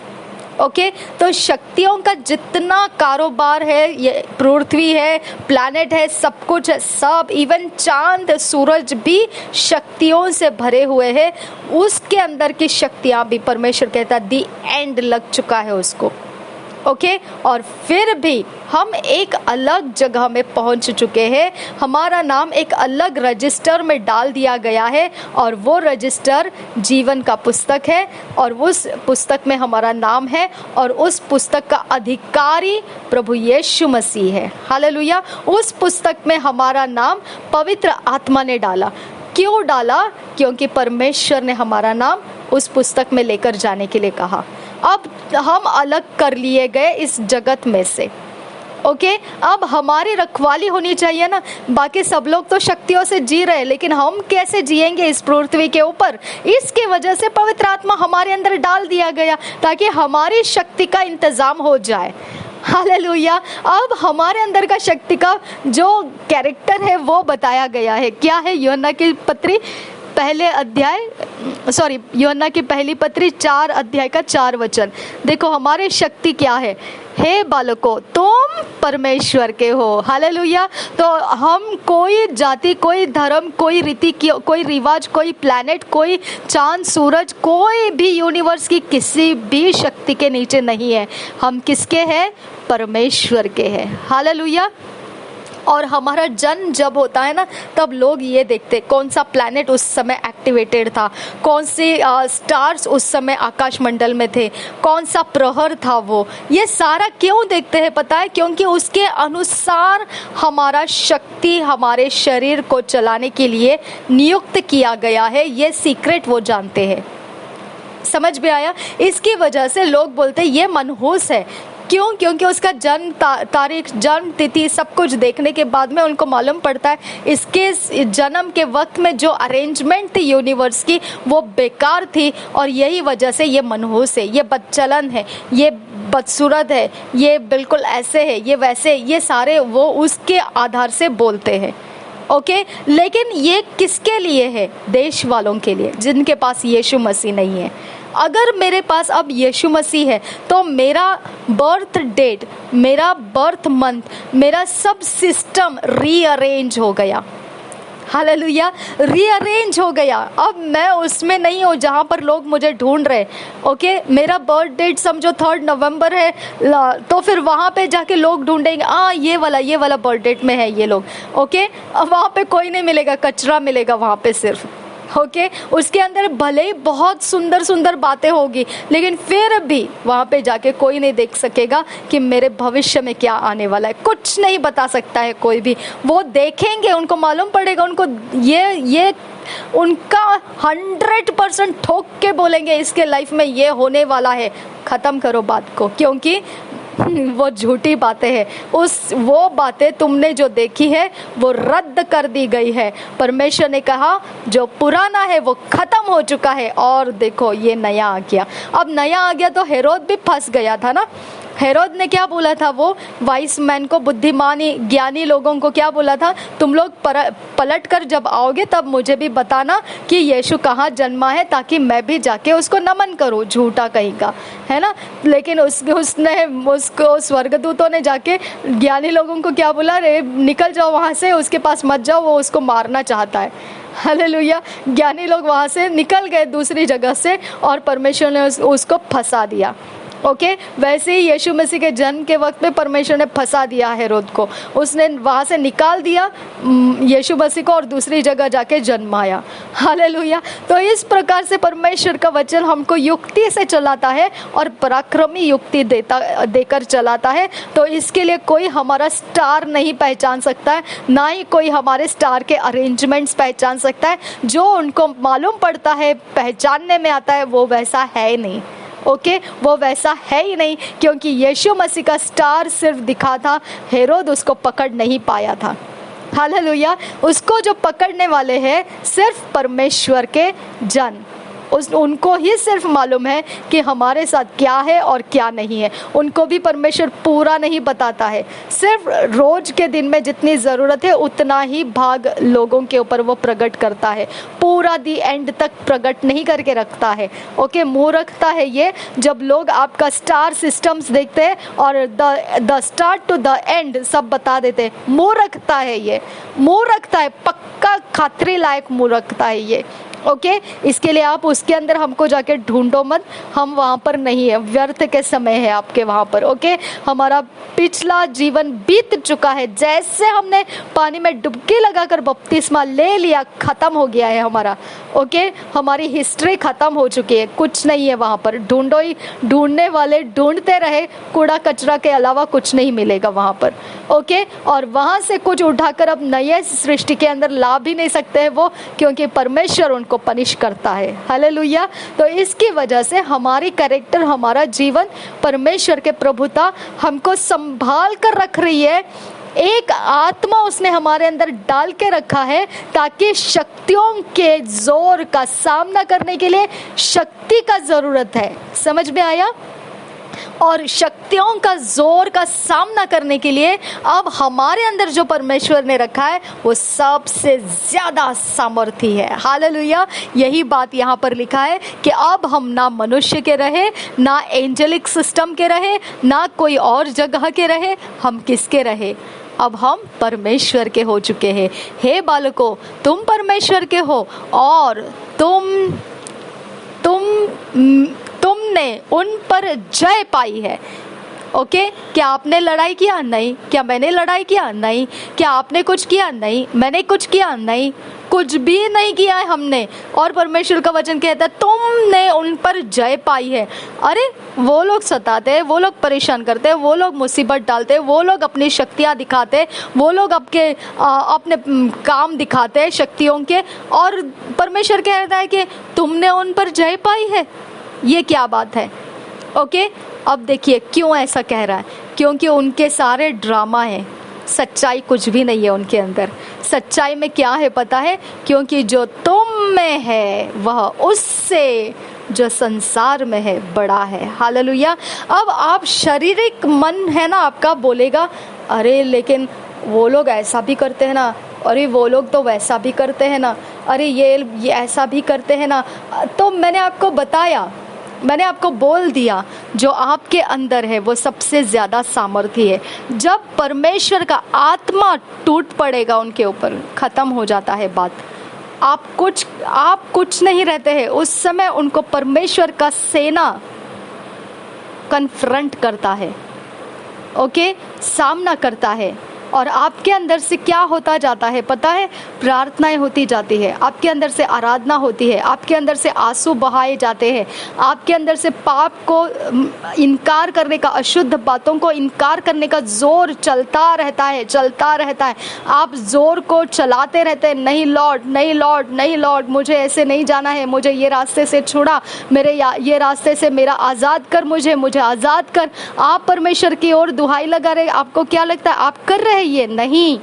ओके, तो शक्तियों का जितना कारोबार है, ये पृथ्वी है, प्लैनेट है, सब कुछ है, सब इवन चांद सूरज भी शक्तियों से भरे हुए हैं। उसके अंदर की शक्तियां भी परमेश्वर कहता है दी एंड लग चुका है उसको। ओके, और फिर भी हम एक अलग जगह में पहुंच चुके हैं, हमारा नाम एक अलग रजिस्टर में डाल दिया गया है, और वो रजिस्टर जीवन का पुस्तक है, और उस पुस्तक में हमारा नाम है, और उस पुस्तक का अधिकारी प्रभु यीशु मसीह है। हालेलुया। उस पुस्तक में हमारा नाम पवित्र आत्मा ने डाला। क्यों डाला? क्योंकि परमेश्वर ने हमारा नाम उस पुस्तक में लेकर जाने के लिए कहा। अब हम अलग कर लिए गए इस जगत में से। ओके, अब हमारी रखवाली होनी चाहिए ना। बाकी सब लोग तो शक्तियों से जी रहे हैं, लेकिन हम कैसे जिएंगे इस पृथ्वी के ऊपर? इसकी वजह से पवित्र आत्मा हमारे अंदर डाल दिया गया ताकि हमारी शक्ति का इंतजाम हो जाए। हालेलुया। अब हमारे अंदर का शक्ति का जो कैरेक्टर है वो बताया गया है। क्या है? यूहन्ना की पत्री पहले अध्याय, यूहन्ना की पहली पत्री 4 अध्याय का 4 वचन। देखो हमारी शक्ति क्या है। हे बालकों, तुम परमेश्वर के हो। हालेलुया। तो हम कोई जाति, कोई धर्म, कोई रीति, कोई रिवाज, कोई प्लैनेट, कोई चांद सूरज, कोई भी यूनिवर्स की किसी भी शक्ति के नीचे नहीं है। हम किसके हैं? परमेश्वर के हैं। हालेलुया। और हमारा जन्म जब होता है ना, तब लोग ये देखते कौन सा प्लैनेट उस समय एक्टिवेटेड था, कौन से स्टार्स उस समय आकाश मंडल में थे, कौन सा प्रहर था वो। ये सारा क्यों देखते हैं पता है? क्योंकि उसके अनुसार हमारा शक्ति हमारे शरीर को चलाने के लिए नियुक्त किया गया है। ये सीक्रेट वो जानते हैं। समझ में आया? इसकी वजह से लोग बोलते हैं ये मनहूस है। क्यों? क्योंकि उसका जन्म तारीख, जन्म तिथि सब कुछ देखने के बाद में उनको मालूम पड़ता है इसके जन्म के वक्त में जो अरेंजमेंट थी यूनिवर्स की वो बेकार थी, और यही वजह से ये मनहूस है, ये बदचलन है, ये बदसूरत है, ये बिल्कुल ऐसे है, ये वैसे, ये सारे वो उसके आधार से बोलते हैं। ओके, लेकिन ये किसके लिए है? देश वालों के लिए जिनके पास यीशु मसीह नहीं है। अगर मेरे पास अब यीशु मसीह है तो मेरा बर्थ डेट, मेरा बर्थ मंथ, मेरा सब सिस्टम रीअरेंज हो गया। हालेलुया, रीअरेंज हो गया। अब मैं उसमें नहीं हूँ जहाँ पर लोग मुझे ढूंढ रहे। ओके, मेरा बर्थ डेट समझो 3 नवंबर है, तो फिर वहाँ पे जाके लोग ढूंढेंगे ये वाला बर्थ डेट में है ये लोग। ओके, अब वहाँ पे कोई नहीं मिलेगा, कचरा मिलेगा वहाँ पे सिर्फ। ओके, उसके अंदर भले ही बहुत सुंदर सुंदर बातें होगी, लेकिन फिर भी वहाँ पे जाके कोई नहीं देख सकेगा कि मेरे भविष्य में क्या आने वाला है। कुछ नहीं बता सकता है कोई भी। वो देखेंगे, उनको मालूम पड़ेगा, उनको ये उनका 100% ठोक के बोलेंगे इसके लाइफ में ये होने वाला है। ख़त्म करो बात को, क्योंकि वो झूठी बातें हैं। वो बातें तुमने जो देखी है वो रद्द कर दी गई है। परमेश्वर ने कहा जो पुराना है वो खत्म हो चुका है, और देखो ये नया आ गया। अब नया आ गया तो हेरोद भी फंस गया था ना। हेरोद ने क्या बोला था? वो वाइस मैन को, बुद्धिमानी ज्ञानी लोगों को क्या बोला था? तुम लोग पलट कर जब आओगे तब मुझे भी बताना कि यीशु कहाँ जन्मा है, ताकि मैं भी जाके उसको नमन करूँ। झूठा कहीं का है ना। लेकिन उसको स्वर्गदूतों ने जाके ज्ञानी लोगों को क्या बोला? रे निकल जाओ वहाँ से, उसके पास मत जाओ, वो उसको मारना चाहता है। हालेलुया। ज्ञानी लोग वहाँ से निकल गए दूसरी जगह से, और परमेश्वर ने उसको फंसा दिया। ओके, वैसे ही यीशु मसीह के जन्म के वक्त में परमेश्वर ने फंसा दिया हेरोद को। उसने वहाँ से निकाल दिया यीशु मसीह को, और दूसरी जगह जाके जन्माया। हालेलुया। तो इस प्रकार से परमेश्वर का वचन हमको युक्ति से चलाता है और पराक्रमी युक्ति देकर चलाता है। तो इसके लिए कोई हमारा स्टार नहीं पहचान सकता है, ना ही कोई हमारे स्टार के अरेंजमेंट्स पहचान सकता है। जो उनको मालूम पड़ता है, पहचानने में आता है, वो वैसा है नहीं। ओके, वो वैसा है ही नहीं, क्योंकि यीशु मसीह का स्टार सिर्फ दिखा था, हेरोद उसको पकड़ नहीं पाया था। हालेलुया। उसको जो पकड़ने वाले हैं सिर्फ परमेश्वर के जन। उनको ही सिर्फ मालूम है कि हमारे साथ क्या है और क्या नहीं है। उनको भी परमेश्वर पूरा नहीं बताता है, सिर्फ रोज के दिन में जितनी ज़रूरत है उतना ही भाग लोगों के ऊपर वो प्रकट करता है, पूरा दी एंड तक प्रकट नहीं करके रखता है। ओके, मूर्खता है ये जब लोग आपका स्टार सिस्टम्स देखते हैं और the start to the end सब बता देते हैं। मूर्खता है ये, मूर्खता है, पक्का खातरी लायक मूर्खता है ये। ओके, इसके लिए आप उसके अंदर हमको जाके ढूंढो मत, हम वहाँ पर नहीं है, व्यर्थ के समय है आपके वहाँ पर। ओके, हमारा पिछला जीवन बीत चुका है, जैसे हमने पानी में डुबकी लगाकर बपतिस्मा ले लिया, खत्म हो गया है हमारा। ओके, हमारी हिस्ट्री खत्म हो चुकी है, कुछ नहीं है वहाँ पर। ढूंढो ही, ढूंढने वाले ढूंढते रहे, कूड़ा कचरा के अलावा कुछ नहीं मिलेगा वहाँ पर। ओके, और वहाँ से कुछ उठाकर अब नए सृष्टि के अंदर ला भी नहीं सकते हैं वो, क्योंकि परमेश्वर उनको पनिश करता है। हालेलुया। तो इसकी वजह से हमारी कैरेक्टर, हमारा जीवन, परमेश्वर के प्रभुता हमको संभाल कर रख रही है। एक आत्मा उसने हमारे अंदर डाल के रखा है ताकि शक्तियों के जोर का सामना करने के लिए शक्ति का जरूरत है। समझ में आया? और शक्तियों का जोर का सामना करने के लिए अब हमारे अंदर जो परमेश्वर ने रखा है वो सबसे ज्यादा सामर्थी है। हालेलुया। यही बात यहाँ पर लिखा है कि अब हम ना मनुष्य के रहे, ना एंजेलिक सिस्टम के रहे, ना कोई और जगह के रहे, हम किसके रहे? अब हम परमेश्वर के हो चुके हैं। हे बालकों, तुम परमेश्वर के हो और तुमने उन पर जय पाई है। ओके, क्या आपने लड़ाई किया? नहीं। क्या मैंने लड़ाई किया? नहीं। क्या आपने कुछ किया? नहीं। मैंने कुछ किया? नहीं, कुछ भी नहीं किया है हमने। और परमेश्वर का वचन कहता है तुमने उन पर जय पाई है। अरे वो लोग सताते हैं, वो लोग परेशान करते हैं, वो लोग मुसीबत डालते हैं, वो लोग अपनी शक्तियाँ दिखाते हैं, वो लोग अपने काम दिखाते हैं शक्तियों के, और परमेश्वर कहता है कि तुमने उन पर जय पाई है। ये क्या बात है? ओके, अब देखिए क्यों ऐसा कह रहा है, क्योंकि उनके सारे ड्रामा है, सच्चाई कुछ भी नहीं है उनके अंदर। सच्चाई में क्या है पता है? क्योंकि जो तुम में है वह उससे जो संसार में है बड़ा है। हालेलुया। अब आप शारीरिक मन है ना आपका बोलेगा, अरे लेकिन वो लोग ऐसा भी करते हैं ना, अरे वो लोग तो वैसा भी करते हैं ना, अरे ये ऐसा भी करते हैं ना। तो मैंने आपको बताया, मैंने आपको बोल दिया, जो आपके अंदर है वो सबसे ज़्यादा सामर्थी है। जब परमेश्वर का आत्मा टूट पड़ेगा उनके ऊपर, ख़त्म हो जाता है बात। आप कुछ नहीं रहते हैं उस समय। उनको परमेश्वर का सेना कन्फ्रंट करता है। ओके, सामना करता है। और आपके अंदर से क्या होता जाता है पता है? प्रार्थनाएं होती जाती है, आपके अंदर से आराधना होती है, आपके अंदर से आंसू बहाए जाते हैं, आपके अंदर से पाप को इनकार करने का, अशुद्ध बातों को इनकार करने का जोर चलता रहता है, चलता रहता है। आप जोर को चलाते रहते हैं, नहीं लॉर्ड, नहीं लॉर्ड, नहीं लॉर्ड, मुझे ऐसे नहीं जाना है, मुझे ये रास्ते से छुड़ा, मेरे ये रास्ते से मेरा आज़ाद कर, मुझे आज़ाद कर। आप परमेश्वर की ओर दुहाई लगा रहे। आपको क्या लगता है आप कर रहे ये? नहीं।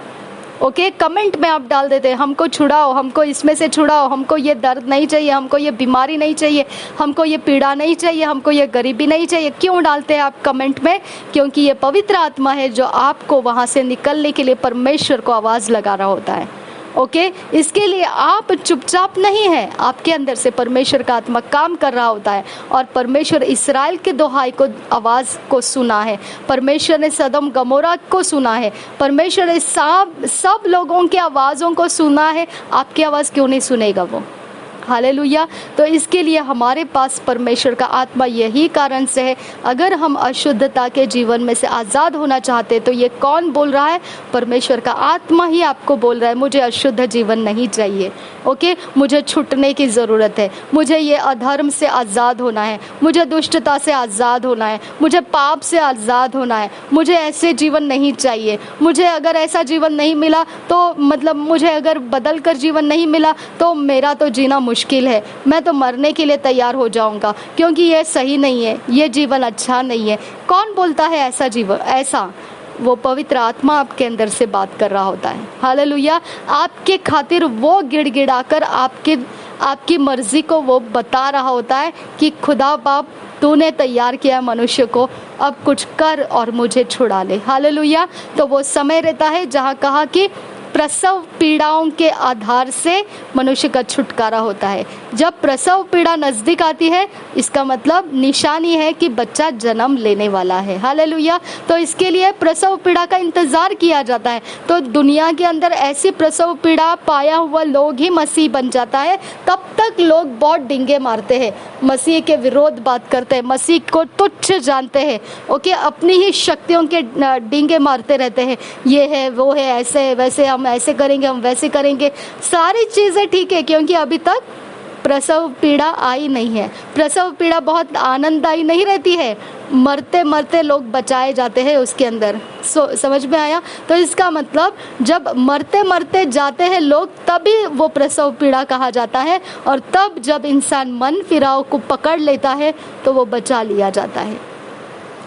ओके, कमेंट में आप डाल देते हैं हमको छुड़ाओ, हमको इसमें से छुड़ाओ, हमको ये दर्द नहीं चाहिए, हमको ये बीमारी नहीं चाहिए, हमको ये पीड़ा नहीं चाहिए, हमको ये गरीबी नहीं चाहिए। क्यों डालते हैं आप कमेंट में? क्योंकि ये पवित्र आत्मा है जो आपको वहाँ से निकलने के लिए परमेश्वर को आवाज़ लगा रहा होता है। ओके, इसके लिए आप चुपचाप नहीं है, आपके अंदर से परमेश्वर का आत्मा काम कर रहा होता है। और परमेश्वर इस्राएल के दोहाई को, आवाज़ को सुना है, परमेश्वर ने सदम गमोरा को सुना है, परमेश्वर ने सब लोगों की आवाज़ों को सुना है। आपकी आवाज़ क्यों नहीं सुनेगा वो? हालेलुया। तो इसके लिए हमारे पास परमेश्वर का आत्मा यही कारण से है। अगर हम अशुद्धता के जीवन में से आज़ाद होना चाहते तो ये कौन बोल रहा है? परमेश्वर का आत्मा ही आपको बोल रहा है, मुझे अशुद्ध जीवन नहीं चाहिए। ओके, मुझे छूटने की ज़रूरत है, मुझे ये अधर्म से आज़ाद होना है, मुझे दुष्टता से आज़ाद होना है, मुझे पाप से आज़ाद होना है, मुझे ऐसे जीवन नहीं चाहिए। मुझे अगर ऐसा जीवन नहीं मिला तो मतलब मुझे अगर बदल कर जीवन नहीं मिला तो मेरा तो जीना मुश्किल है, मैं तो मरने के लिए तैयार हो जाऊंगा, क्योंकि ये सही नहीं है, ये जीवन अच्छा नहीं है। कौन बोलता है ऐसा जीवन? ऐसा वो पवित्र आत्मा आपके अंदर से बात कर रहा होता है। हालेलुया। आपके खातिर वो गिड़गिड़ाकर आपकी मर्जी को वो बता रहा होता है कि खुदा बाप तूने तैयार किया मनुष्य को, अब कुछ कर और मुझे छुड़ा ले। हालेलुया। तो वो समय रहता है जहाँ कहा कि प्रसव पीड़ाओं के आधार से मनुष्य का छुटकारा होता है। जब प्रसव पीड़ा नजदीक आती है, इसका मतलब निशानी है कि बच्चा जन्म लेने वाला है। हालेलुया। तो इसके लिए प्रसव पीड़ा का इंतजार किया जाता है। तो दुनिया के अंदर ऐसी प्रसव पीड़ा पाया हुआ लोग ही मसीह बन जाता है। तब तक लोग बहुत डिंगे मारते हैं, मसीह के विरोध बात करते हैं, मसीह को तुच्छ जानते हैं। ओके, अपनी ही शक्तियों के डिंगे मारते रहते हैं, ये है वो है, ऐसे है वैसे, हम ऐसे करेंगे, हम वैसे करेंगे। सारी चीजें ठीक है, क्योंकि अभी तक प्रसव पीड़ा आई नहीं है। प्रसव पीड़ा बहुत आनंददायी नहीं रहती है, मरते मरते लोग बचाए जाते हैं उसके अंदर। समझ में आया? तो इसका मतलब जब मरते मरते जाते हैं लोग, तभी वो प्रसव पीड़ा कहा जाता है। और तब जब इंसान मन फिराव को पकड़ लेता है तो वो बचा लिया जाता है।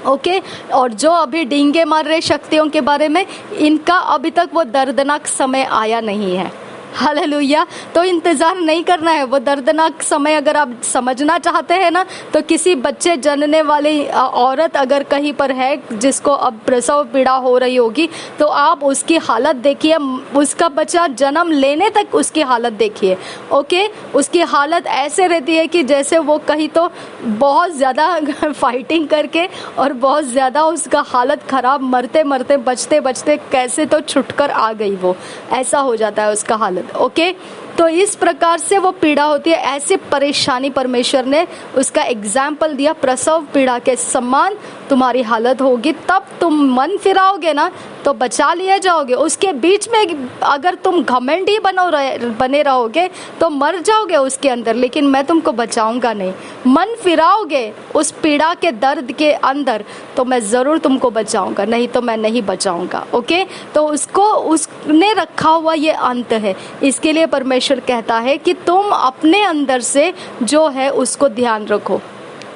ओके, और जो अभी डींगे मार रहे शक्तियों के बारे में, इनका अभी तक वो दर्दनाक समय आया नहीं है। हालेलुया। तो इंतजार नहीं करना है। वो दर्दनाक समय अगर आप समझना चाहते हैं ना, तो किसी बच्चे जनने वाली औरत अगर कहीं पर है जिसको अब प्रसव पीड़ा हो रही होगी, तो आप उसकी हालत देखिए, उसका बच्चा जन्म लेने तक उसकी हालत देखिए। ओके, उसकी हालत ऐसे रहती है कि जैसे वो कहीं तो बहुत ज़्यादा फाइटिंग करके और बहुत ज़्यादा उसका हालत ख़राब, मरते मरते बचते बचते कैसे तो छुटकर आ गई, वो ऐसा हो जाता है उसका हालत। ओके, तो इस प्रकार से वो पीड़ा होती है। ऐसी परेशानी परमेश्वर ने उसका एग्जाम्पल दिया, प्रसव पीड़ा के समान तुम्हारी हालत होगी। तब तुम मन फिराओगे ना तो बचा लिए जाओगे। उसके बीच में अगर तुम घमंडी बने रहोगे तो मर जाओगे उसके अंदर, लेकिन मैं तुमको बचाऊंगा नहीं। मन फिराओगे उस पीड़ा के दर्द के अंदर तो मैं ज़रूर तुमको बचाऊंगा, नहीं तो मैं नहीं बचाऊंगा। ओके, तो उसने रखा हुआ ये अंत है। इसके लिए परमेश्वर कहता है कि तुम अपने अंदर से जो है उसको ध्यान रखो।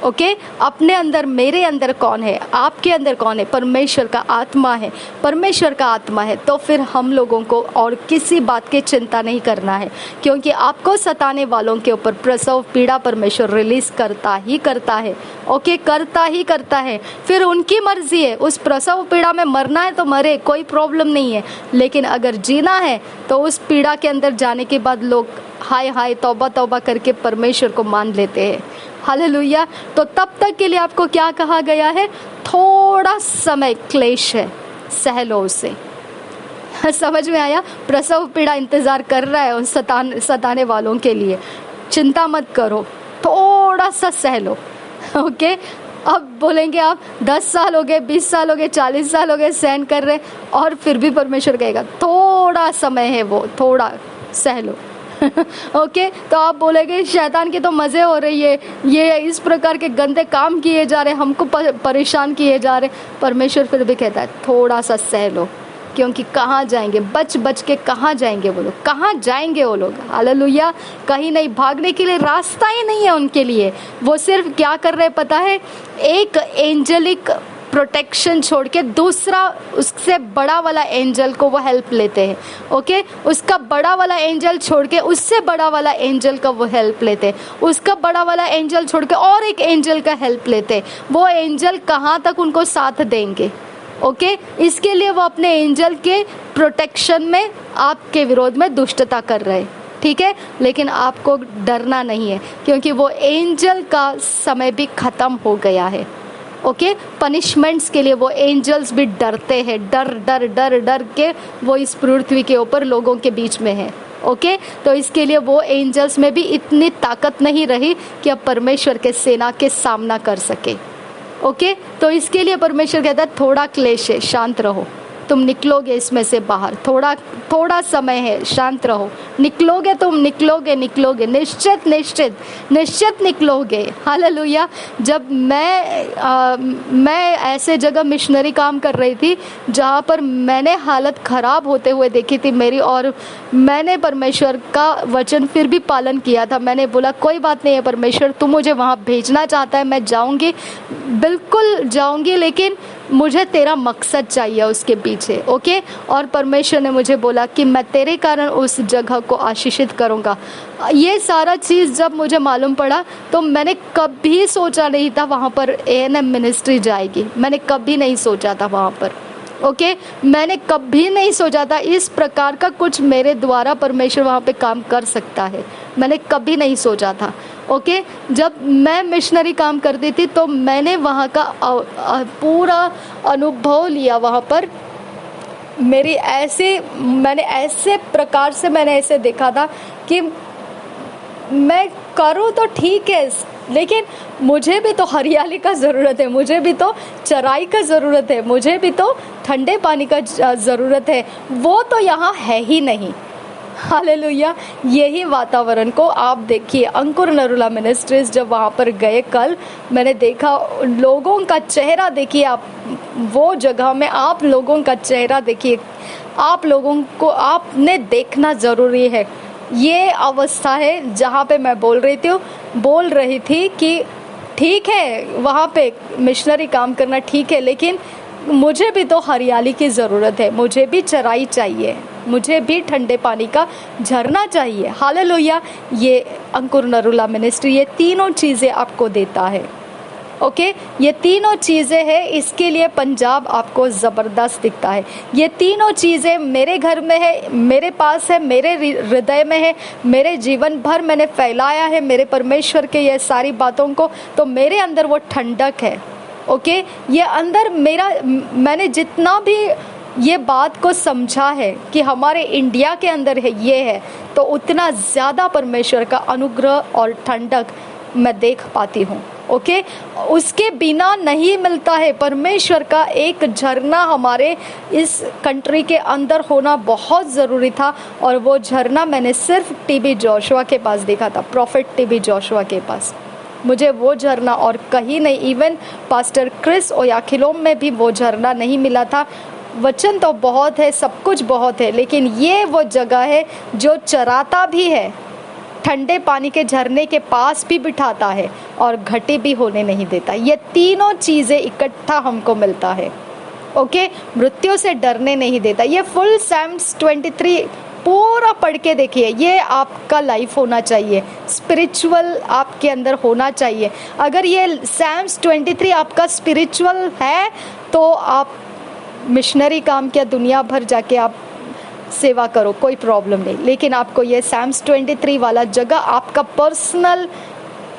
ओके, अपने अंदर, मेरे अंदर कौन है, आपके अंदर कौन है? परमेश्वर का आत्मा है। परमेश्वर का आत्मा है तो फिर हम लोगों को और किसी बात की चिंता नहीं करना है, क्योंकि आपको सताने वालों के ऊपर प्रसव पीड़ा परमेश्वर रिलीज करता ही करता है। ओके, करता ही करता है। फिर उनकी मर्जी है, उस प्रसव पीड़ा में मरना है तो मरे, कोई प्रॉब्लम नहीं है। लेकिन अगर जीना है तो उस पीड़ा के अंदर जाने के बाद लोग हाय हाय तौबा तौबा करके परमेश्वर को मान लेते हैं। हालेलुया। तो तब तक के लिए आपको क्या कहा गया है? थोड़ा समय क्लेश है, सह लो उसे। समझ में आया? प्रसव पीड़ा इंतजार कर रहा है उन सताने वालों के लिए। चिंता मत करो, थोड़ा सा सह लो। ओके, अब बोलेंगे आप 10 साल हो गए, 20 साल हो गए, 40 साल हो गए सहन कर रहे, और फिर भी परमेश्वर कहेगा थोड़ा समय है, वो थोड़ा सह लो। ओके, तो आप बोलेंगे शैतान के तो मजे हो रही है, ये इस प्रकार के गंदे काम किए जा रहे, हमको परेशान किए जा रहे। परमेश्वर फिर भी कहता है थोड़ा सा सह लो, क्योंकि कहाँ जाएंगे, बच बच के कहाँ जाएंगे वो लोग, कहाँ जाएंगे वो लोग? हालेलुया। कहीं नहीं, भागने के लिए रास्ता ही नहीं है उनके लिए। वो सिर्फ क्या कर रहे पता है? एक एंजेलिक प्रोटेक्शन छोड़ के दूसरा उससे बड़ा वाला एंजल को वो हेल्प लेते हैं। ओके, उसका बड़ा वाला एंजल छोड़ के उससे बड़ा वाला एंजल का वो हेल्प लेते हैं, उसका बड़ा वाला एंजल छोड़ के और एक एंजल का हेल्प लेते हैं। वो एंजल कहाँ तक उनको साथ देंगे? ओके, इसके लिए वो अपने एंजल के प्रोटेक्शन में आपके विरोध में दुष्टता कर रहे हैं। ठीक है, लेकिन आपको डरना नहीं है, क्योंकि वो एंजल का समय भी खत्म हो गया है। ओके, पनिशमेंट्स के लिए वो एंजल्स भी डरते हैं, डर डर डर डर के वो इस पृथ्वी के ऊपर लोगों के बीच में है। ओके, तो इसके लिए वो एंजल्स में भी इतनी ताकत नहीं रही कि अब परमेश्वर के सेना के सामना कर सके। ओके, तो इसके लिए परमेश्वर कहता है थोड़ा क्लेश है, शांत रहो, तुम निकलोगे इसमें से बाहर। थोड़ा समय है, शांत रहो, निकलोगे, तुम निकलोगे निश्चित निश्चित निश्चित निकलोगे। हालेलुया। जब मैं ऐसे जगह मिशनरी काम कर रही थी जहाँ पर मैंने हालत ख़राब होते हुए देखी थी मेरी, और मैंने परमेश्वर का वचन फिर भी पालन किया था। मैंने बोला कोई बात नहीं है परमेश्वर, तू मुझे वहाँ भेजना चाहता है, मैं जाऊँगी, बिल्कुल जाऊँगी, लेकिन मुझे तेरा मकसद चाहिए उसके पीछे, ओके। और परमेश्वर ने मुझे बोला कि मैं तेरे कारण उस जगह को आशीषित करूँगा। ये सारा चीज़ जब मुझे मालूम पड़ा तो मैंने कभी सोचा नहीं था वहाँ पर ANM मिनिस्ट्री जाएगी। मैंने कभी नहीं सोचा था वहाँ पर, ओके। मैंने कभी नहीं सोचा था इस प्रकार का कुछ मेरे द्वारा परमेश्वर वहाँ पे काम कर सकता है। मैंने कभी नहीं सोचा था, ओके। जब मैं मिशनरी काम करती थी तो मैंने वहाँ का पूरा अनुभव लिया। वहाँ पर मैंने ऐसे प्रकार से मैंने ऐसे देखा था कि मैं करूँ तो ठीक है, लेकिन मुझे भी तो हरियाली का ज़रूरत है, मुझे भी तो चराई का ज़रूरत है, मुझे भी तो ठंडे पानी का ज़रूरत है। वो तो यहाँ है ही नहीं। हालेलुया। यही वातावरण को आप देखिए, अंकुर नरुला मिनिस्ट्रीज जब वहाँ पर गए कल, मैंने देखा लोगों का चेहरा। देखिए आप वो जगह में, आप लोगों का चेहरा देखिए, आप लोगों को आपने देखना ज़रूरी है। ये अवस्था है जहाँ पे मैं बोल रही थी कि ठीक है वहाँ पे मिशनरी काम करना ठीक है, लेकिन मुझे भी तो हरियाली की ज़रूरत है, मुझे भी चराई चाहिए, मुझे भी ठंडे पानी का झरना चाहिए। हालेलुया। ये अंकुर नरुला मिनिस्ट्री ये तीनों चीज़ें आपको देता है, ओके। ये तीनों चीज़ें हैं, इसके लिए पंजाब आपको ज़बरदस्त दिखता है। ये तीनों चीज़ें मेरे घर में है, मेरे पास है, मेरे हृदय में है, मेरे जीवन भर मैंने फैलाया है मेरे परमेश्वर के ये सारी बातों को, तो मेरे अंदर वो ठंडक है, ओके। ये अंदर मैंने जितना भी ये बात को समझा है कि हमारे इंडिया के अंदर है ये है, तो उतना ज़्यादा परमेश्वर का अनुग्रह और ठंडक मैं देख पाती हूँ, ओके। उसके बिना नहीं मिलता है। परमेश्वर का एक झरना हमारे इस कंट्री के अंदर होना बहुत ज़रूरी था, और वो झरना मैंने सिर्फ TB जोशुआ के पास देखा था, प्रॉफिट TB जोशुआ के पास। मुझे वो झरना और कहीं नहीं, इवन पास्टर क्रिस ओयाखिलोम में भी वो झरना नहीं मिला था। वचन तो बहुत है, सब कुछ बहुत है, लेकिन ये वो जगह है जो चराता भी है, ठंडे पानी के झरने के पास भी बिठाता है और घटी भी होने नहीं देता। ये तीनों चीज़ें इकट्ठा हमको मिलता है, ओके। मृत्यु से डरने नहीं देता। ये फुल Psalms 23 पूरा पढ़ के देखिए, ये आपका लाइफ होना चाहिए, स्पिरिचुअल आपके अंदर होना चाहिए। अगर ये Psalms 23 आपका स्पिरिचुअल है तो आप मिशनरी काम किया, दुनिया भर जाके आप सेवा करो, कोई प्रॉब्लम नहीं, लेकिन आपको ये Psalms 23 वाला जगह आपका पर्सनल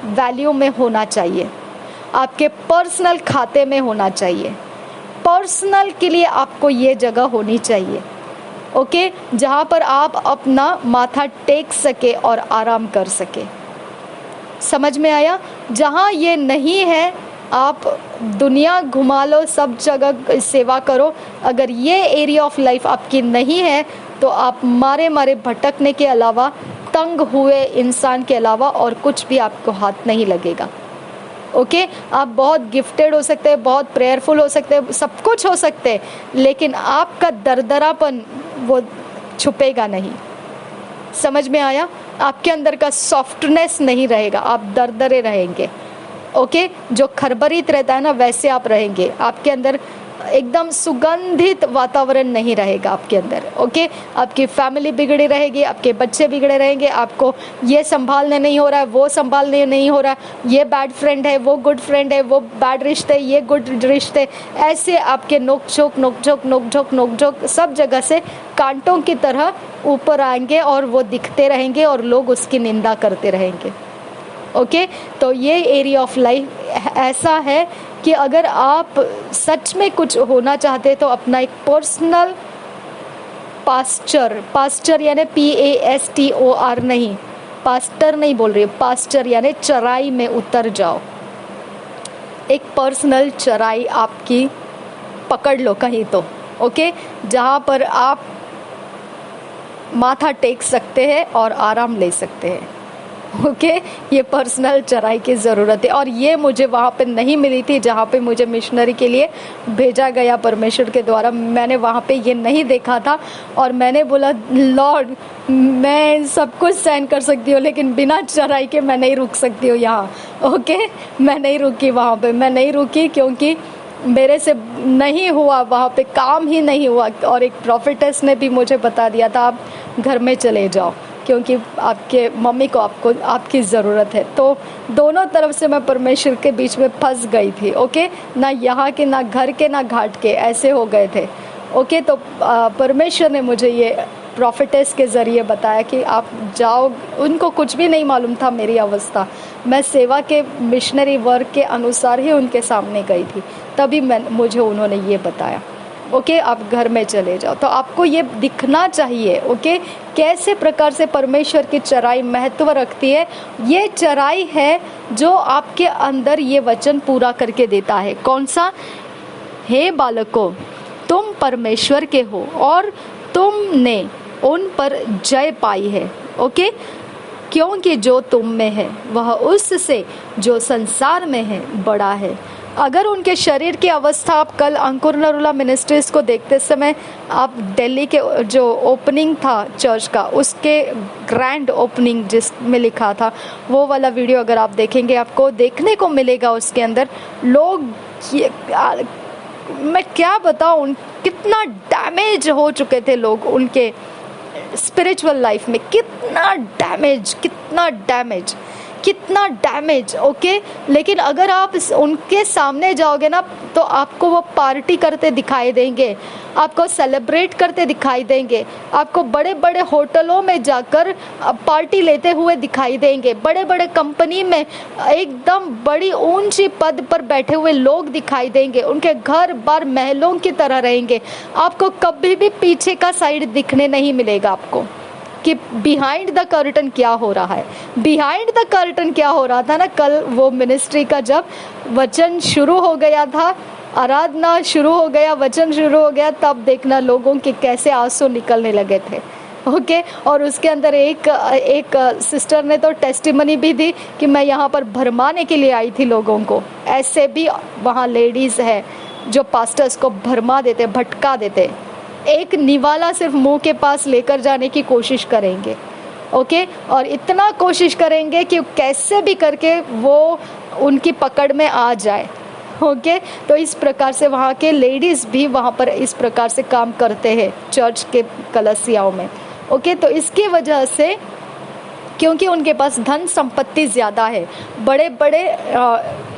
वैल्यू में होना चाहिए, आपके पर्सनल खाते में होना चाहिए, पर्सनल के लिए आपको ये जगह होनी चाहिए, ओके। जहाँ पर आप अपना माथा टेक सके और आराम कर सके। समझ में आया? जहाँ ये नहीं है आप दुनिया घुमा लो, सब जगह सेवा करो। अगर ये एरिया ऑफ लाइफ आपकी नहीं है तो आप मारे भटकने के अलावा, तंग हुए इंसान के अलावा और कुछ भी आपको हाथ नहीं लगेगा, ओके। आप बहुत गिफ्टेड हो सकते हैं, बहुत प्रेयरफुल हो सकते हैं, सब कुछ हो सकते हैं, लेकिन आपका दरदरापन वो छुपेगा नहीं। समझ में आया? आपके अंदर का सॉफ्टनेस नहीं रहेगा, आप दरदरे रहेंगे, ओके। जो खरबरीत रहता है ना वैसे आप रहेंगे, आपके अंदर एकदम सुगंधित वातावरण नहीं रहेगा आपके अंदर, ओके। आपकी फैमिली बिगड़ी रहेगी, आपके बच्चे बिगड़े रहेंगे, आपको ये संभालने नहीं हो रहा है, वो संभालने नहीं हो रहा, ये बैड फ्रेंड है, वो गुड फ्रेंड है, वो बैड रिश्ते, ये गुड रिश्ते, ऐसे आपके नोक-झोंक सब जगह से कांटों की तरह ऊपर आएंगे और वो दिखते रहेंगे और लोग उसकी निंदा करते रहेंगे, ओके। तो ये एरिया ऑफ लाइफ ऐसा है कि अगर आप सच में कुछ होना चाहते हैं तो अपना एक पर्सनल पास्चर यानी PASTOR नहीं, पास्टर नहीं बोल रही, पास्चर यानी चराई में उतर जाओ। एक पर्सनल चराई आपकी पकड़ लो कहीं तो, ओके, जहाँ पर आप माथा टेक सकते हैं और आराम ले सकते हैं, ओके। ये पर्सनल चराई की ज़रूरत है, और ये मुझे वहाँ पे नहीं मिली थी जहाँ पे मुझे मिशनरी के लिए भेजा गया परमेश्वर के द्वारा। मैंने वहाँ पे ये नहीं देखा था और मैंने बोला लॉर्ड मैं सब कुछ सहन कर सकती हूँ, लेकिन बिना चराई के मैं नहीं रुक सकती हूँ यहाँ, ओके। मैं नहीं रुकी वहाँ पे, मैं नहीं रुकी क्योंकि मेरे से नहीं हुआ, वहाँ पे काम ही नहीं हुआ। और एक प्रॉफिटेस ने भी मुझे बता दिया था आप घर में चले जाओ, क्योंकि आपके मम्मी को आपकी ज़रूरत है। तो दोनों तरफ से मैं परमेश्वर के बीच में फंस गई थी। ओके, ना यहाँ के, ना घर के, ना घाट के, ऐसे हो गए थे। ओके, तो परमेश्वर ने मुझे ये प्रॉफिटेस के ज़रिए बताया कि आप जाओ। उनको कुछ भी नहीं मालूम था मेरी अवस्था। मैं सेवा के मिशनरी वर्क के अनुसार ही उनके सामने गई थी, तभी मुझे उन्होंने ये बताया। ओके, आप घर में चले जाओ। तो आपको ये दिखना चाहिए, ओके, कैसे प्रकार से परमेश्वर की चराई महत्व रखती है। ये चराई है जो आपके अंदर ये वचन पूरा करके देता है। कौन सा? हे बालकों, तुम परमेश्वर के हो और तुमने उन पर जय पाई है। ओके, क्योंकि जो तुम में है वह उससे जो संसार में है बड़ा है। अगर उनके शरीर की अवस्था, आप कल अंकुर नरूला मिनिस्ट्रीज को देखते समय, आप दिल्ली के जो ओपनिंग था चर्च का, उसके ग्रैंड ओपनिंग जिसमें लिखा था, वो वाला वीडियो अगर आप देखेंगे आपको देखने को मिलेगा। उसके अंदर लोग, मैं क्या बताऊं, कितना डैमेज हो चुके थे लोग उनके स्पिरिचुअल लाइफ में। कितना डैमेज। ओके, लेकिन अगर आप उनके सामने जाओगे ना, तो आपको वो पार्टी करते दिखाई देंगे, आपको सेलिब्रेट करते दिखाई देंगे, आपको बड़े बड़े होटलों में जाकर पार्टी लेते हुए दिखाई देंगे, बड़े बड़े कंपनी में एकदम बड़ी ऊंची पद पर बैठे हुए लोग दिखाई देंगे, उनके घर बार महलों की तरह रहेंगे। आपको कभी भी पीछे का साइड दिखने नहीं मिलेगा आपको कि बिहाइंड द कर्टन क्या हो रहा है। बिहाइंड द कर्टन क्या हो रहा था ना, कल वो मिनिस्ट्री का जब वचन शुरू हो गया था, आराधना शुरू हो गया, वचन शुरू हो गया, तब देखना लोगों के कैसे आंसू निकलने लगे थे। ओके, और उसके अंदर एक सिस्टर ने तो टेस्टिमनी भी दी कि मैं यहाँ पर भरमाने के लिए आई थी लोगों को। ऐसे भी वहाँ लेडीज़ है जो पास्टर्स को भरमा देते, भटका देते, एक निवाला सिर्फ मुंह के पास लेकर जाने की कोशिश करेंगे। ओके, और इतना कोशिश करेंगे कि कैसे भी करके वो उनकी पकड़ में आ जाए। ओके, तो इस प्रकार से वहाँ के लेडीज़ भी वहाँ पर इस प्रकार से काम करते हैं चर्च के कलसियाओं में। ओके, तो इसकी वजह से, क्योंकि उनके पास धन संपत्ति ज़्यादा है, बड़े बड़े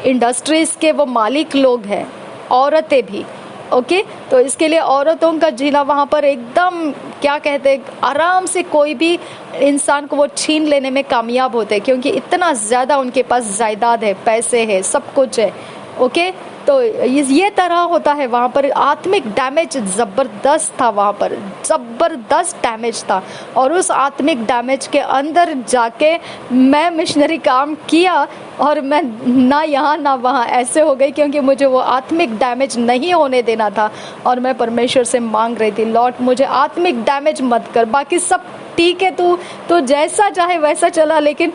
इंडस्ट्रीज़ के वो मालिक लोग हैं, औरतें भी। ओके, तो इसके लिए औरतों का जीना वहाँ पर एकदम, क्या कहते हैं, आराम से कोई भी इंसान को वो छीन लेने में कामयाब होते हैं, क्योंकि इतना ज़्यादा उनके पास जायदाद है, पैसे है, सब कुछ है। ओके, तो ये तरह होता है वहाँ पर। आत्मिक डैमेज ज़बरदस्त था, वहाँ पर ज़बरदस्त डैमेज था। और उस आत्मिक डैमेज के अंदर जाके मैं मिशनरी काम किया, और मैं ना यहाँ ना वहाँ ऐसे हो गई, क्योंकि मुझे वो आत्मिक डैमेज नहीं होने देना था। और मैं परमेश्वर से मांग रही थी, लॉर्ड मुझे आत्मिक डैमेज मत कर, बाकी सब ठीक है, तू जैसा चाहे वैसा चला, लेकिन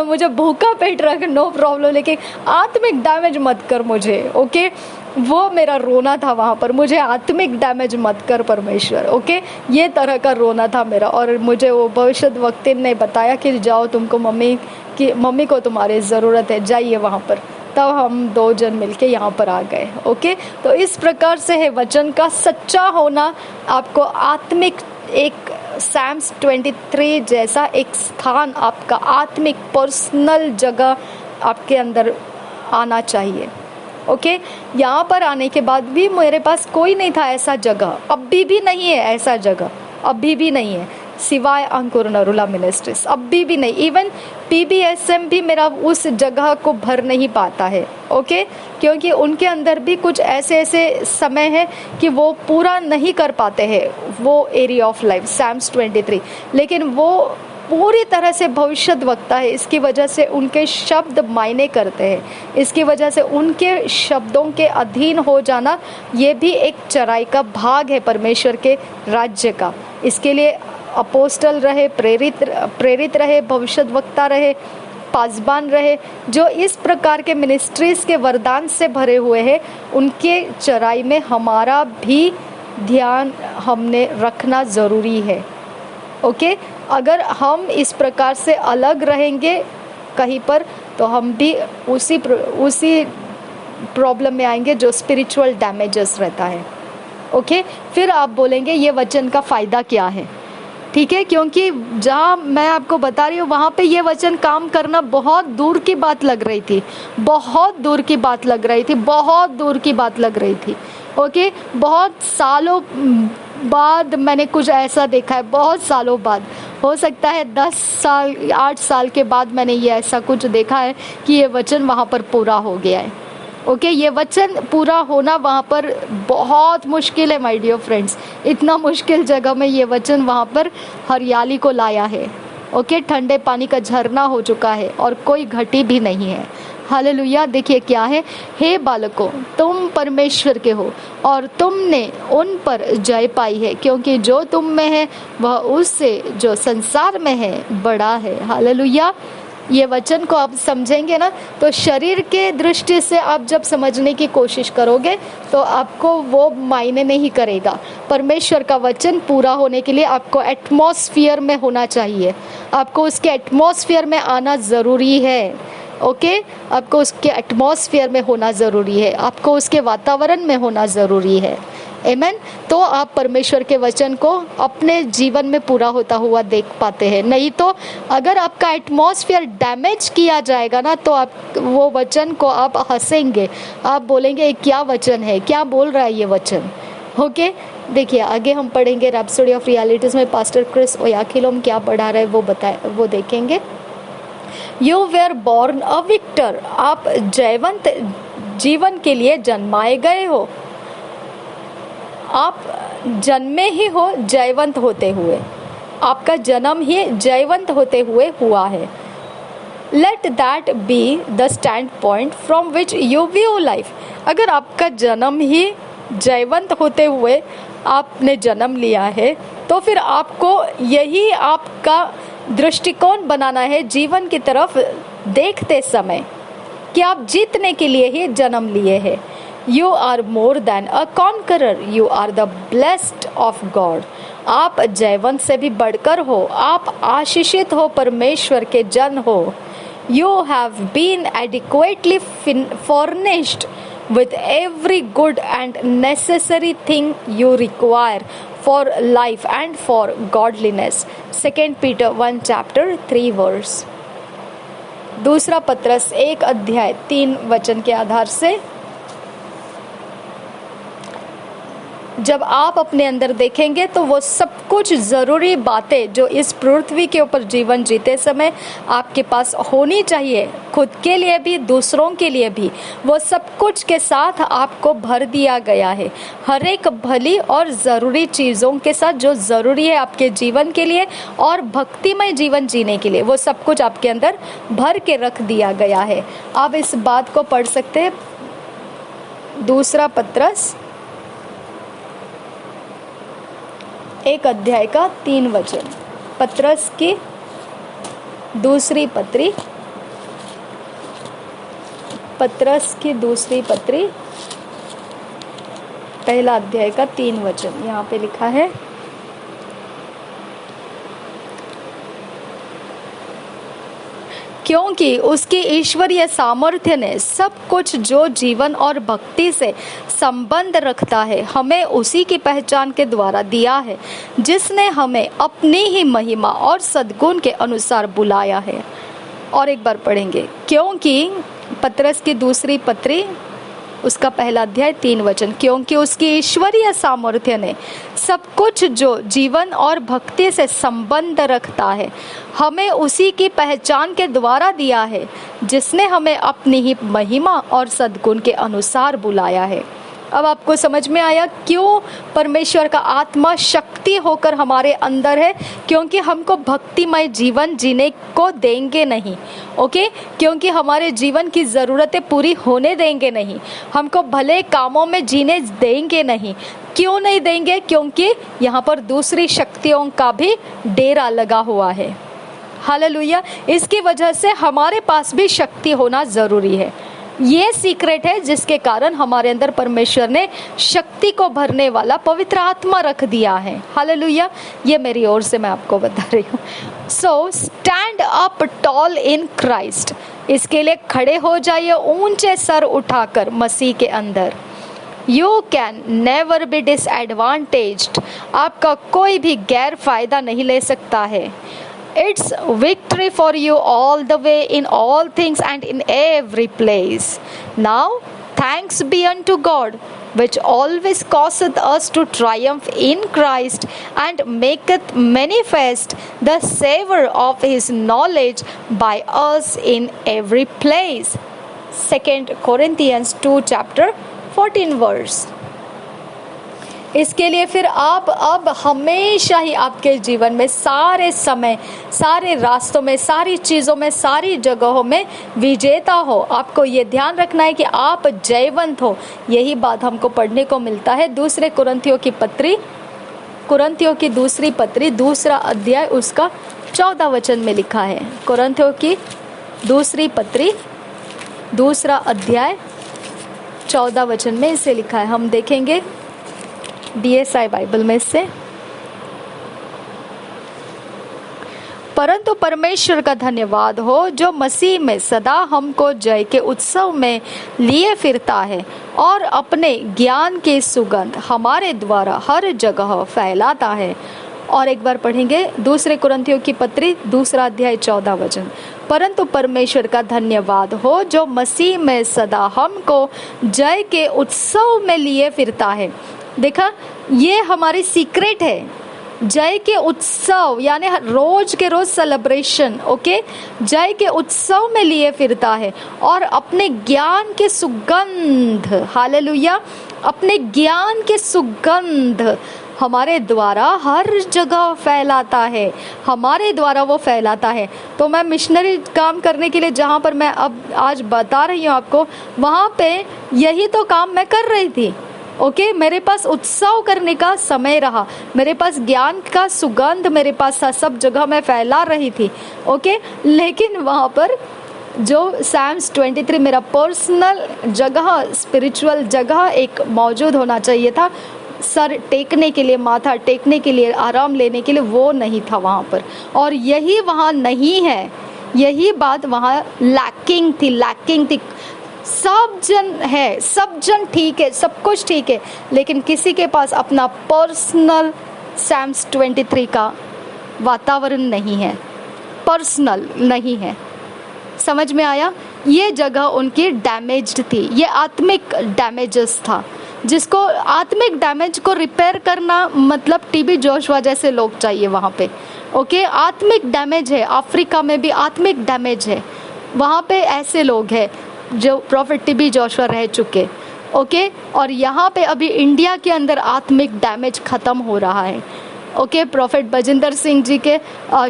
मुझे भूखा पेट रख, नो प्रॉब्लम, लेकिन आत्मिक डैमेज मत कर मुझे। ओके, वो मेरा रोना था वहाँ पर, मुझे आत्मिक डैमेज मत कर परमेश्वर। ओके, ये तरह का रोना था मेरा। और मुझे वो भविष्यद्वक्ता ने बताया कि जाओ, तुमको मम्मी को तुम्हारी ज़रूरत है, जाइए वहाँ पर। तब हम 2 जन मिलके यहाँ पर आ गए। ओके, तो इस प्रकार से है वचन का सच्चा होना। आपको आत्मिक एक सैम्स 23 जैसा एक स्थान, आपका आत्मिक पर्सनल जगह आपके अंदर आना चाहिए। ओके, यहाँ पर आने के बाद भी मेरे पास कोई नहीं था ऐसा जगह, अभी भी नहीं है ऐसा जगह, अभी भी नहीं है, सिवाय अंकुर नरूला मिनिस्ट्रीज, अभी भी नहीं। इवन PBSM भी मेरा उस जगह को भर नहीं पाता है। ओके, क्योंकि उनके अंदर भी कुछ ऐसे समय है कि वो पूरा नहीं कर पाते हैं वो एरिया ऑफ लाइफ, सैम्स 23, लेकिन वो पूरी तरह से भविष्यद्वक्ता है। इसकी वजह से उनके शब्द मायने करते हैं, इसकी वजह से उनके शब्दों के अधीन हो जाना, ये भी एक चराई का भाग है परमेश्वर के राज्य का। इसके लिए अपोस्टल रहे, प्रेरित रहे, भविष्यद्वक्ता रहे, पासबान रहे, जो इस प्रकार के मिनिस्ट्रीज के वरदान से भरे हुए हैं, उनके चराई में हमारा भी ध्यान हमने रखना ज़रूरी है। ओके, अगर हम इस प्रकार से अलग रहेंगे कहीं पर, तो हम भी उसी प्रॉब्लम में आएंगे जो स्पिरिचुअल डैमेजेस रहता है। ओके, फिर आप बोलेंगे ये वचन का फ़ायदा क्या है, ठीक है, क्योंकि जहाँ मैं आपको बता रही हूँ वहाँ पे ये वचन काम करना बहुत दूर की बात लग रही थी, बहुत दूर की बात लग रही थी, बहुत दूर की बात लग रही थी। ओके, बहुत सालों बाद मैंने कुछ ऐसा देखा है, बहुत सालों बाद, हो सकता है 10 साल 8 साल के बाद मैंने ये ऐसा कुछ देखा है कि ये वचन वहाँ पर पूरा हो गया है। ओके, ये वचन पूरा होना वहाँ पर बहुत मुश्किल है माय डियर फ्रेंड्स, इतना मुश्किल जगह में ये वचन वहाँ पर हरियाली को लाया है। ओके, ठंडे पानी का झरना हो चुका है और कोई घटी भी नहीं है। हालेलुया। देखिए क्या है, हे बालकों तुम परमेश्वर के हो और तुमने उन पर जय पाई है, क्योंकि जो तुम में है वह उससे जो संसार में है बड़ा है। हालेलुया। ये वचन को आप समझेंगे ना, तो शरीर के दृष्टि से आप जब समझने की कोशिश करोगे तो आपको वो मायने नहीं करेगा। परमेश्वर का वचन पूरा होने के लिए आपको एटमॉस्फेयर में होना चाहिए, आपको उसके एटमॉस्फेयर में आना ज़रूरी है। ओके, आपको उसके एटमॉस्फेयर में होना ज़रूरी है, आपको उसके वातावरण में होना ज़रूरी है। आमीन। तो आप परमेश्वर के वचन को अपने जीवन में पूरा होता हुआ देख पाते हैं। नहीं तो अगर आपका एटमॉस्फेयर डैमेज किया जाएगा ना, तो आप वो वचन को आप हंसेंगे, आप बोलेंगे क्या वचन है, क्या बोल रहा है ये वचन। ओके, देखिए आगे हम पढ़ेंगे रैप्सोडी ऑफ रियलिटीज़ में पास्टर क्रिस ओयाखिलोम क्या पढ़ा रहे हैं वो देखेंगे। You were born a victor, आप जयवंत जीवन के लिए जन्माए गए हो, आप जन्मे ही हो जयवंत होते हुए, आपका जन्म ही जयवंत होते हुए हुआ है। Let that be the stand point from which you view life. अगर आपका जन्म ही जयवंत होते हुए आपने जन्म लिया है, तो फिर आपको यही आपका दृष्टिकोण बनाना है जीवन की तरफ देखते समय, कि आप जीतने के लिए ही जन्म लिए हैं। You are more than a conqueror. You are the blessed of God. आप जयवंत से भी बढ़कर हो, आप आशीषित हो, परमेश्वर के जन हो। You have been adequately furnished with every good and necessary thing you require for life and for godliness. 2 Peter 1 chapter 3 verse. दूसरा पत्रस 1 अध्याय 3 वचन के आधार से जब आप अपने अंदर देखेंगे तो वो सब कुछ ज़रूरी बातें जो इस पृथ्वी के ऊपर जीवन जीते समय आपके पास होनी चाहिए, खुद के लिए भी दूसरों के लिए भी, वो सब कुछ के साथ आपको भर दिया गया है। हर एक भली और ज़रूरी चीज़ों के साथ जो ज़रूरी है आपके जीवन के लिए और भक्तिमय जीवन जीने के लिए, वो सब कुछ आपके अंदर भर के रख दिया गया है। आप इस बात को पढ़ सकते हैं, दूसरा पत्रस 1 अध्याय का 3 वचन, पत्रस की दूसरी पत्री, पत्रस की दूसरी पत्री 1 अध्याय का 3 वचन यहाँ पे लिखा है। क्योंकि उसकी ईश्वरीय सामर्थ्य ने सब कुछ जो जीवन और भक्ति से संबंध रखता है हमें उसी की पहचान के द्वारा दिया है, जिसने हमें अपनी ही महिमा और सद्गुण के अनुसार बुलाया है। और एक बार पढ़ेंगे, क्योंकि पत्रस की दूसरी पत्री उसका 1 अध्याय 3 वचन, क्योंकि उसकी ईश्वरीय सामर्थ्य ने सब कुछ जो जीवन और भक्ति से संबंध रखता है हमें उसी की पहचान के द्वारा दिया है, जिसने हमें अपनी ही महिमा और सद्गुण के अनुसार बुलाया है। अब आपको समझ में आया क्यों परमेश्वर का आत्मा शक्ति होकर हमारे अंदर है, क्योंकि हमको भक्तिमय जीवन जीने को देंगे नहीं। ओके, क्योंकि हमारे जीवन की ज़रूरतें पूरी होने देंगे नहीं, हमको भले कामों में जीने देंगे नहीं। क्यों नहीं देंगे? क्योंकि यहाँ पर दूसरी शक्तियों का भी डेरा लगा हुआ है। हालेलुया। इसकी वजह से हमारे पास भी शक्ति होना ज़रूरी है। ये सीक्रेट है जिसके कारण हमारे अंदर परमेश्वर ने शक्ति को भरने वाला पवित्र आत्मा रख दिया है। हालेलुया। ये मेरी ओर से मैं आपको बता रही हूँ। So stand up tall in Christ. इसके लिए खड़े हो जाइए ऊंचे सर उठाकर मसीह के अंदर। You can never be disadvantaged, आपका कोई भी गैर फायदा नहीं ले सकता है। It's victory for you all the way in all things and in every place. Now thanks be unto God, which always causeth us to triumph in Christ, and maketh manifest the savour of his knowledge by us in every place. 2 Corinthians 2 chapter 14 verse। इसके लिए फिर आप अब हमेशा ही आपके जीवन में सारे समय, सारे रास्तों में, सारी चीज़ों में, सारी जगहों में विजेता हो। आपको ये ध्यान रखना है कि आप जयवंत हो। यही बात हमको पढ़ने को मिलता है दूसरे कुरिन्थियों की दूसरी पत्री दूसरा अध्याय उसका 14 वचन में लिखा है। कुरिन्थियों की दूसरी पत्री दूसरा अध्याय 14 वचन में इसे लिखा है। हम देखेंगे DSI बाइबल में से। परंतु परमेश्वर का धन्यवाद हो जो मसीह में सदा हमको जय के उत्सव में लिए फिरता है और अपने ज्ञान की सुगंध हमारे द्वारा हर जगह फैलाता है। और एक बार पढ़ेंगे दूसरे कुरिन्थियों की पत्री दूसरा अध्याय 14 वचन। परंतु परमेश्वर का धन्यवाद हो जो मसीह में सदा हमको जय के उत्सव में लिए फिरता है। देखा, ये हमारी सीक्रेट है। जय के उत्सव यानी रोज के रोज सेलिब्रेशन। ओके, जय के उत्सव में लिए फिरता है और अपने ज्ञान के सुगंध, हालेलुया, अपने ज्ञान के सुगंध हमारे द्वारा हर जगह फैलाता है। हमारे द्वारा वो फैलाता है। तो मैं मिशनरी काम करने के लिए जहाँ पर मैं अब आज बता रही हूँ आपको, वहाँ पे यही तो काम मैं कर रही थी। ओके, मेरे पास उत्सव करने का समय रहा, मेरे पास ज्ञान का सुगंध मेरे पास सब जगह मैं फैला रही थी। ओके, लेकिन वहाँ पर जो Psalms 23 मेरा पर्सनल जगह, स्पिरिचुअल जगह एक मौजूद होना चाहिए था, सर टेकने के लिए, माथा टेकने के लिए, आराम लेने के लिए, वो नहीं था वहाँ पर। और यही वहाँ नहीं है, यही बात वहाँ लैकिंग थी। सब जन है, सब जन ठीक है, सब कुछ ठीक है, लेकिन किसी के पास अपना पर्सनल Psalms 23 का वातावरण नहीं है, पर्सनल नहीं है। समझ में आया? ये जगह उनकी डैमेज्ड थी, ये आत्मिक डैमेजेस था, जिसको आत्मिक डैमेज को रिपेयर करना मतलब टीबी जोशुआ जैसे लोग चाहिए वहाँ पे। ओके, आत्मिक डैमेज है, अफ्रीका में भी आत्मिक डैमेज है, वहाँ पे ऐसे लोग हैं जो प्रॉफिट टीबी जोशुआ रह चुके। ओके, और यहाँ पे अभी इंडिया के अंदर आत्मिक डैमेज खत्म हो रहा है। ओके, प्रॉफिट बजिंदर सिंह जी के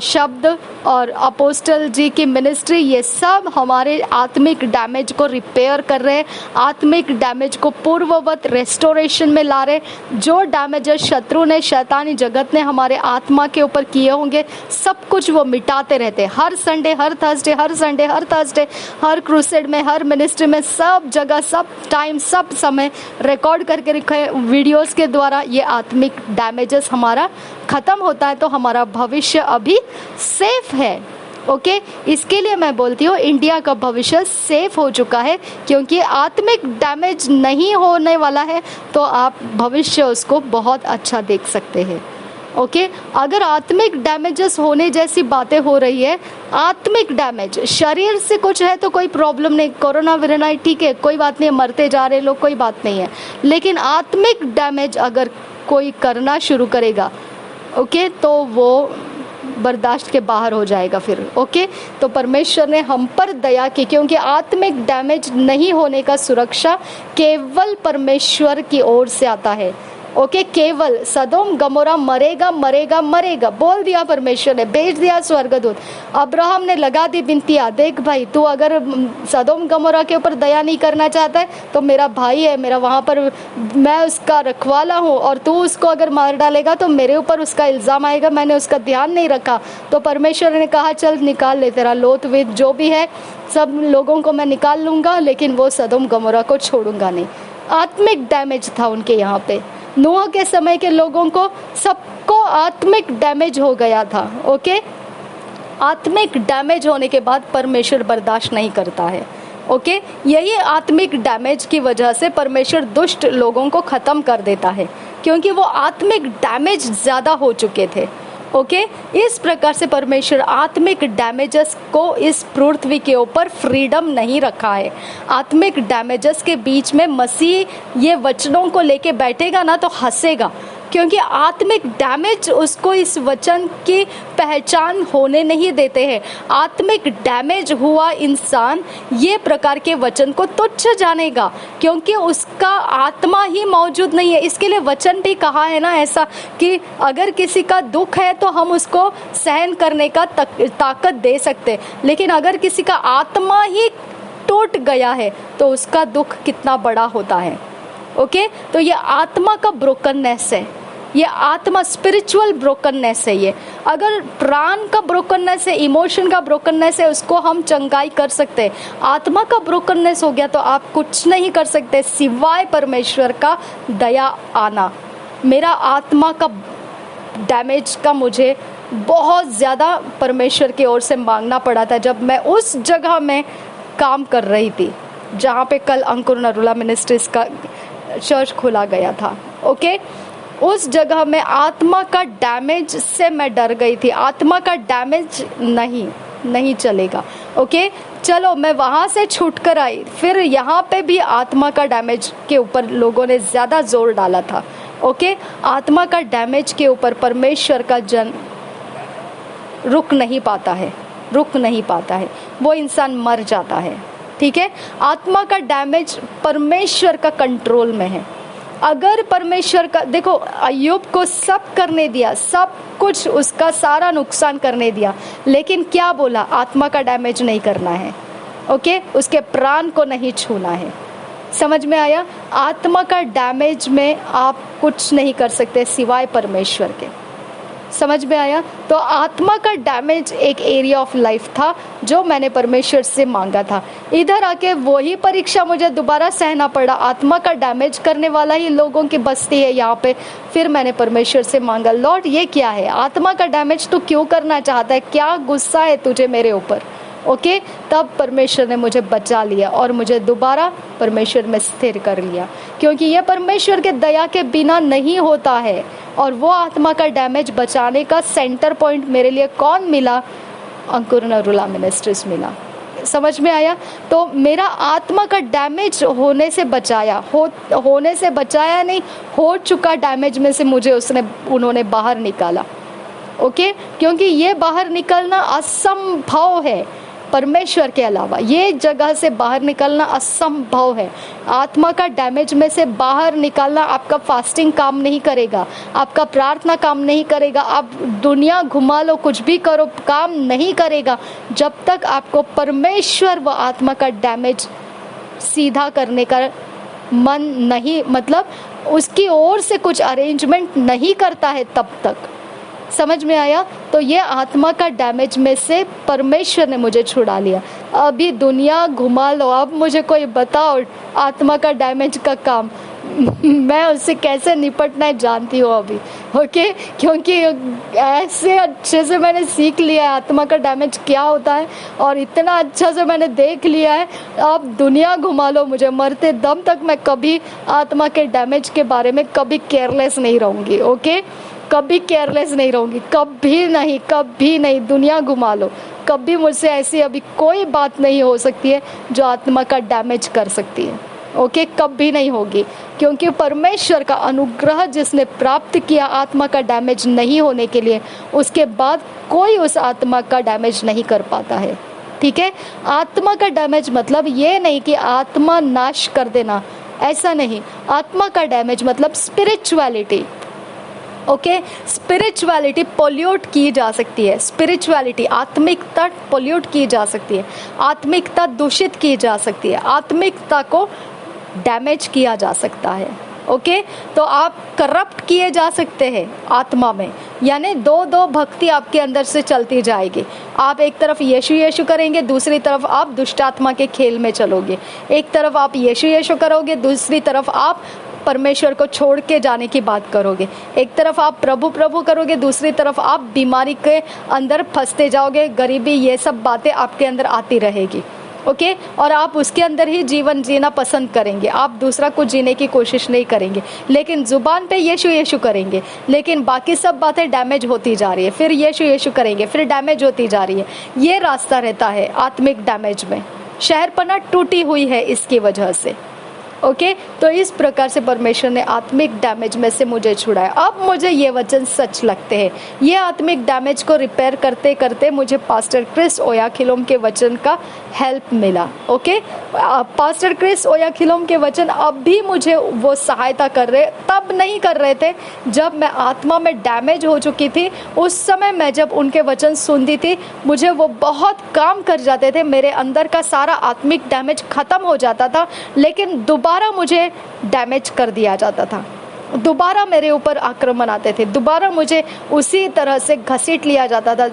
शब्द और अपोस्टल जी की मिनिस्ट्री, ये सब हमारे आत्मिक डैमेज को रिपेयर कर रहे हैं, आत्मिक डैमेज को पूर्ववत रेस्टोरेशन में ला रहे। जो डैमेजेस शत्रु ने, शैतानी जगत ने हमारे आत्मा के ऊपर किए होंगे, सब कुछ वो मिटाते रहते हैं। हर संडे, हर थर्सडे, हर संडे, हर थर्सडे, हर क्रूसेड में, हर मिनिस्ट्री में, सब जगह, सब टाइम, सब समय रिकॉर्ड करके रखे वीडियोस के द्वारा ये आत्मिक डैमेजेस हमारा खत्म होता है, तो हमारा भविष्य अभी सेफ है। ओके, इसके लिए मैं बोलती हूँ इंडिया का भविष्य सेफ हो चुका है, क्योंकि आत्मिक डैमेज नहीं होने वाला है, तो आप भविष्य उसको बहुत अच्छा देख सकते हैं। ओके, अगर आत्मिक डैमेजेस होने जैसी बातें हो रही है, आत्मिक डैमेज, शरीर से कुछ है तो कोई प्रॉब्लम नहीं, कोरोना विरोना ठीक है, कोई बात नहीं, मरते जा रहे लोग, कोई बात नहीं है, लेकिन आत्मिक डैमेज अगर कोई करना शुरू करेगा, ओके, तो वो बर्दाश्त के बाहर हो जाएगा फिर। ओके, तो परमेश्वर ने हम पर दया की, क्योंकि आत्मिक डैमेज नहीं होने का सुरक्षा केवल परमेश्वर की ओर से आता है। ओके, केवल सदोम गमोरा मरेगा, मरेगा, मरेगा, बोल दिया परमेश्वर ने, भेज दिया स्वर्गदूत। अब्राहम ने लगा दी बिनतिया, देख भाई, तू अगर सदोम गमोरा के ऊपर दया नहीं करना चाहता है तो मेरा भाई है, मेरा वहाँ पर मैं उसका रखवाला हूँ, और तू उसको अगर मार डालेगा तो मेरे ऊपर उसका इल्ज़ाम आएगा, मैंने उसका ध्यान नहीं रखा। तो परमेश्वर ने कहा चल निकाल ले, तेरा लोथ विद जो भी है सब लोगों को मैं निकाल लूँगा, लेकिन वो सदोम गमोरा को छोड़ूंगा नहीं। आत्मिक डैमेज था उनके यहाँ पे। नूह के समय के लोगों को सबको आत्मिक डैमेज हो गया था। ओके, आत्मिक डैमेज होने के बाद परमेश्वर बर्दाश्त नहीं करता है। ओके, यही आत्मिक डैमेज की वजह से परमेश्वर दुष्ट लोगों को ख़त्म कर देता है, क्योंकि वो आत्मिक डैमेज ज़्यादा हो चुके थे। ओके, इस प्रकार से परमेश्वर आत्मिक डैमेजेस को इस पृथ्वी के ऊपर फ्रीडम नहीं रखा है। आत्मिक डैमेजेस के बीच में मसीह ये वचनों को लेके बैठेगा ना तो हंसेगा, क्योंकि आत्मिक डैमेज उसको इस वचन की पहचान होने नहीं देते हैं। आत्मिक डैमेज हुआ इंसान ये प्रकार के वचन को तुच्छ जानेगा, क्योंकि उसका आत्मा ही मौजूद नहीं है। इसके लिए वचन भी कहा है ना ऐसा कि अगर किसी का दुख है तो हम उसको सहन करने का ताकत दे सकते, लेकिन अगर किसी का आत्मा ही टूट गया है तो उसका दुख कितना बड़ा होता है। ओके, तो ये आत्मा का ब्रोकननेस है, ये आत्मा स्पिरिचुअल ब्रोकननेस है। ये अगर प्राण का ब्रोकननेस है, इमोशन का ब्रोकननेस है, उसको हम चंगाई कर सकते हैं। आत्मा का ब्रोकननेस हो गया तो आप कुछ नहीं कर सकते सिवाय परमेश्वर का दया आना। मेरा आत्मा का डैमेज का मुझे बहुत ज़्यादा परमेश्वर की ओर से मांगना पड़ा था जब मैं उस जगह में काम कर रही थी जहाँ पे कल अंकुर नरूला मिनिस्ट्रीज का चर्च खोला गया था। ओके, उस जगह में आत्मा का डैमेज से मैं डर गई थी। आत्मा का डैमेज नहीं चलेगा। ओके, चलो मैं वहाँ से छूट कर आई, फिर यहाँ पे भी आत्मा का डैमेज के ऊपर लोगों ने ज़्यादा जोर डाला था। ओके, आत्मा का डैमेज के ऊपर परमेश्वर का जन रुक नहीं पाता है, वो इंसान मर जाता है। ठीक है, आत्मा का डैमेज परमेश्वर का कंट्रोल में है। अगर परमेश्वर का, देखो अय्यूब को सब करने दिया, सब कुछ उसका सारा नुकसान करने दिया, लेकिन क्या बोला? आत्मा का डैमेज नहीं करना है। ओके, उसके प्राण को नहीं छूना है। समझ में आया? आत्मा का डैमेज में आप कुछ नहीं कर सकते सिवाय परमेश्वर के। समझ में आया? तो आत्मा का डैमेज एक एरिया ऑफ लाइफ था जो मैंने परमेश्वर से मांगा था। इधर आके वही परीक्षा मुझे दोबारा सहना पड़ा। आत्मा का डैमेज करने वाला ही लोगों की बस्ती है यहाँ पे। फिर मैंने परमेश्वर से मांगा, लॉर्ड ये क्या है? आत्मा का डैमेज तू क्यों करना चाहता है? क्या गुस्सा है तुझे मेरे ऊपर? ओके, तब परमेश्वर ने मुझे बचा लिया और मुझे दोबारा परमेश्वर में स्थिर कर लिया, क्योंकि ये परमेश्वर के दया के बिना नहीं होता है। और वो आत्मा का डैमेज बचाने का सेंटर पॉइंट मेरे लिए कौन मिला? अंकुर नरूला मिनिस्ट्रीज मिला। समझ में आया? तो मेरा आत्मा का डैमेज होने से बचाया, होने से बचाया नहीं, हो चुका डैमेज में से मुझे उन्होंने बाहर निकाला। ओके, क्योंकि ये बाहर निकलना असंभव है परमेश्वर के अलावा। ये जगह से बाहर निकलना असंभव है। आत्मा का डैमेज में से बाहर निकालना, आपका फास्टिंग काम नहीं करेगा, आपका प्रार्थना काम नहीं करेगा, आप दुनिया घुमा लो, कुछ भी करो, काम नहीं करेगा जब तक आपको परमेश्वर व आत्मा का डैमेज सीधा करने का मन नहीं, मतलब उसकी ओर से कुछ अरेंजमेंट नहीं करता है तब तक। समझ में आया? तो ये आत्मा का डैमेज में से परमेश्वर ने मुझे छुड़ा लिया। अभी दुनिया घुमा लो, अब मुझे कोई बताओ आत्मा का डैमेज का काम मैं उससे कैसे निपटना है जानती हूँ अभी। ओके, क्योंकि ऐसे अच्छे से मैंने सीख लिया है आत्मा का डैमेज क्या होता है, और इतना अच्छा से मैंने देख लिया है। अब दुनिया घुमा लो, मुझे मरते दम तक मैं कभी आत्मा के डैमेज के बारे में कभी केयरलेस नहीं रहूँगी। ओके, कभी केयरलेस नहीं रहूँगी, कभी नहीं। दुनिया घुमा लो, कभी मुझसे ऐसी अभी कोई बात नहीं हो सकती है जो आत्मा का डैमेज कर सकती है। ओके, कभी नहीं होगी, क्योंकि परमेश्वर का अनुग्रह जिसने प्राप्त किया आत्मा का डैमेज नहीं होने के लिए, उसके बाद कोई उस आत्मा का डैमेज नहीं कर पाता है। ठीक है, आत्मा का डैमेज मतलब ये नहीं कि आत्मा नाश कर देना, ऐसा नहीं। आत्मा का डैमेज मतलब स्पिरिचुअलिटी। ओके, स्पिरिचुअलिटी पोल्यूट की जा सकती है। स्पिरिचुअलिटी, आत्मिकता पोल्यूट की जा सकती है, आत्मिकता दूषित की जा सकती है, आत्मिकता को डैमेज किया जा सकता है। ओके, तो आप करप्ट किए जा सकते हैं आत्मा में, यानी दो भक्ति आपके अंदर से चलती जाएगी। आप एक तरफ यीशु यीशु करेंगे, दूसरी तरफ आप दुष्ट आत्मा के खेल में चलोगे। एक तरफ आप यीशु यीशु करोगे, दूसरी तरफ आप परमेश्वर को छोड़ के जाने की बात करोगे। एक तरफ आप प्रभु प्रभु करोगे, दूसरी तरफ आप बीमारी के अंदर फंसते जाओगे, गरीबी, ये सब बातें आपके अंदर आती रहेगी। ओके, और आप उसके अंदर ही जीवन जीना पसंद करेंगे, आप दूसरा कुछ जीने की कोशिश नहीं करेंगे, लेकिन जुबान पे यीशु यीशु करेंगे, लेकिन बाकी सब बातें डैमेज होती जा रही है, फिर यीशु यीशु करेंगे, फिर डैमेज होती जा रही है। ये रास्ता रहता है आत्मिक डैमेज में। शहरपना टूटी हुई है इसकी वजह से। ओके, तो इस प्रकार से परमेश्वर ने आत्मिक डैमेज में से मुझे छुड़ाया। अब मुझे ये वचन सच लगते हैं। ये आत्मिक डैमेज को रिपेयर करते करते मुझे पास्टर क्रिस ओयाखिलोम के वचन का हेल्प मिला। ओके, पास्टर क्रिस ओयाखिलोम के वचन अब भी मुझे वो सहायता कर रहे, तब नहीं कर रहे थे जब मैं आत्मा में डैमेज हो चुकी थी। उस समय मैं जब उनके वचन सुनती थी, मुझे वो बहुत काम कर जाते थे, मेरे अंदर का सारा आत्मिक डैमेज खत्म हो जाता था, लेकिन दोबारा मुझे डैमेज कर दिया जाता था, दोबारा मेरे ऊपर आक्रमण आते थे, दोबारा मुझे उसी तरह से घसीट लिया जाता था,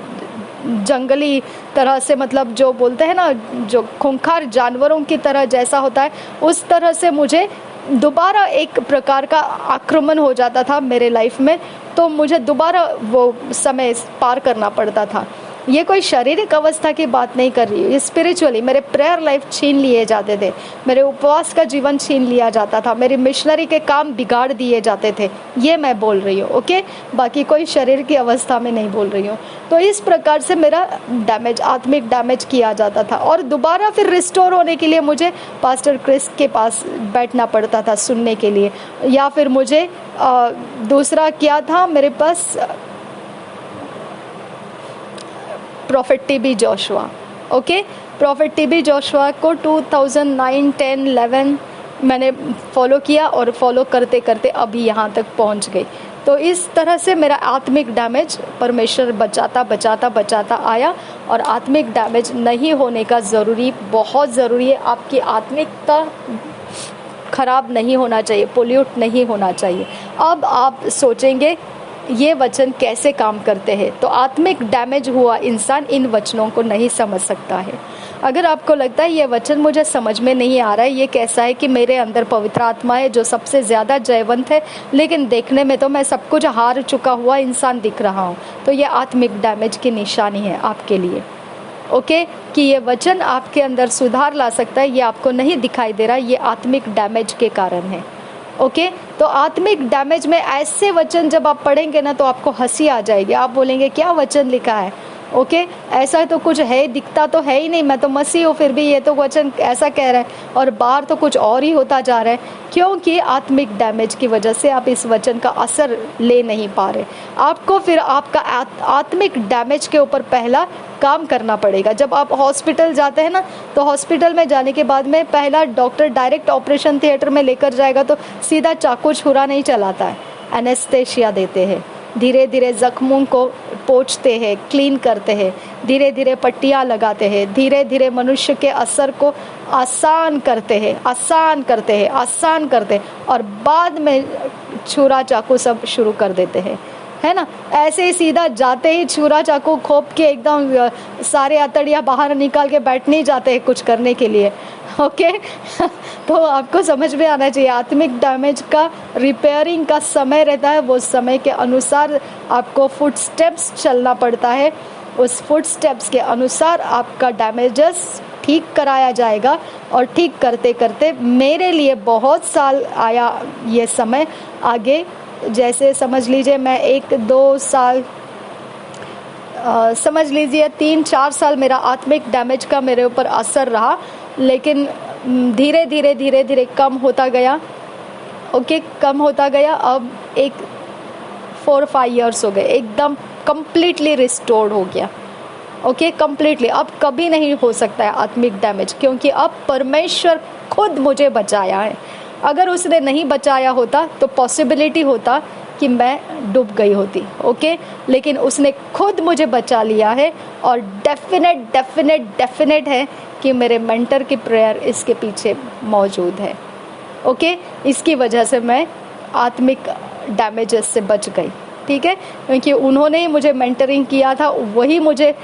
जंगली तरह से, मतलब जो बोलते हैं ना, जो खूंखार जानवरों की तरह जैसा होता है, उस तरह से मुझे दोबारा एक प्रकार का आक्रमण हो जाता था मेरे लाइफ में। तो मुझे दोबारा वो समय पार करना पड़ता था। ये कोई शारीरिक अवस्था की बात नहीं कर रही हूँ, स्पिरिचुअली मेरे प्रेयर लाइफ छीन लिए जाते थे, मेरे उपवास का जीवन छीन लिया जाता था, मेरी मिशनरी के काम बिगाड़ दिए जाते थे, ये मैं बोल रही हूँ। ओके, बाकी कोई शरीर की अवस्था में नहीं बोल रही हूँ। तो इस प्रकार से मेरा डैमेज, आत्मिक डैमेज किया जाता था, और दोबारा फिर रिस्टोर होने के लिए मुझे पास्टर क्रिस के पास बैठना पड़ता था सुनने के लिए, या फिर मुझे दूसरा क्या था मेरे पास, prophet TB Joshua. Okay, prophet TB Joshua को 2009, 10, 11 मैंने फॉलो किया, और फॉलो करते करते अभी यहाँ तक पहुँच गई। तो इस तरह से मेरा आत्मिक डैमेज परमेश्वर बचाता बचाता बचाता आया। और आत्मिक डैमेज नहीं होने का ज़रूरी, बहुत ज़रूरी है। आपकी आत्मिकता खराब नहीं होना चाहिए, पोल्यूट नहीं होना चाहिए। अब आप सोचेंगे ये वचन कैसे काम करते हैं, तो आत्मिक डैमेज हुआ इंसान इन वचनों को नहीं समझ सकता है। अगर आपको लगता है ये वचन मुझे समझ में नहीं आ रहा है, ये कैसा है कि मेरे अंदर पवित्र आत्मा है जो सबसे ज़्यादा जयवंत है, लेकिन देखने में तो मैं सब कुछ हार चुका हुआ इंसान दिख रहा हूँ, तो ये आत्मिक डैमेज की निशानी है आपके लिए। ओके, कि ये वचन आपके अंदर सुधार ला सकता है, ये आपको नहीं दिखाई दे रहा, ये आत्मिक डैमेज के कारण है। ओके, तो आत्मिक डैमेज में ऐसे वचन जब आप पढ़ेंगे ना, तो आपको हंसी आ जाएगी, आप बोलेंगे क्या वचन लिखा है। ओके, ऐसा तो कुछ है, दिखता तो है ही नहीं, मैं तो मसीह हूँ, फिर भी ये तो वचन ऐसा कह रहा है, और बाहर तो कुछ और ही होता जा रहा है, क्योंकि आत्मिक डैमेज की वजह से आप इस वचन का असर ले नहीं पा रहे। आपको फिर आपका आत्मिक डैमेज के ऊपर पहला काम करना पड़ेगा। जब आप हॉस्पिटल जाते हैं ना, तो हॉस्पिटल में जाने के बाद में पहला डॉक्टर डायरेक्ट ऑपरेशन थिएटर में लेकर जाएगा तो सीधा चाकू छुरा नहीं चलाता है, एनेस्थेशिया देते हैं, धीरे धीरे जख्मों को पोंछते हैं, क्लीन करते हैं, धीरे धीरे पट्टियाँ लगाते हैं, धीरे धीरे मनुष्य के असर को आसान करते हैं, आसान करते हैं, आसान करते हैं, और बाद में छुरा चाकू सब शुरू कर देते हैं, है ना। ऐसे ही सीधा जाते ही छुरा चाकू खोप के एकदम सारे अतड़ियाँ बाहर निकाल के बैठ नहीं जाते हैं कुछ करने के लिए। ओके तो आपको समझ में आना चाहिए, आत्मिक डैमेज का रिपेयरिंग का समय रहता है, वो समय के अनुसार आपको फुटस्टेप्स चलना पड़ता है, उस फुटस्टेप्स के अनुसार आपका डैमेजेस ठीक कराया जाएगा। और ठीक करते करते मेरे लिए बहुत साल आया ये समय आगे, जैसे समझ लीजिए मैं 1-2 साल, समझ लीजिए 3-4 साल मेरा आत्मिक डैमेज का मेरे ऊपर असर रहा, लेकिन धीरे धीरे धीरे धीरे कम होता गया। ओके, कम होता गया। अब 4-5 इयर्स हो गए, एकदम कंप्लीटली रिस्टोर्ड हो गया। ओके, कंप्लीटली अब कभी नहीं हो सकता है आत्मिक डैमेज, क्योंकि अब परमेश्वर खुद मुझे बचाया है। अगर उसने नहीं बचाया होता तो पॉसिबिलिटी होता कि मैं डूब गई होती। ओके, लेकिन उसने खुद मुझे बचा लिया है, और डेफिनेट है कि मेरे मेंटर की प्रेयर इसके पीछे मौजूद है। ओके, इसकी वजह से मैं आत्मिक डैमेजेस से बच गई। ठीक है, क्योंकि उन्होंने ही मुझे मेंटरिंग किया था, वही मुझे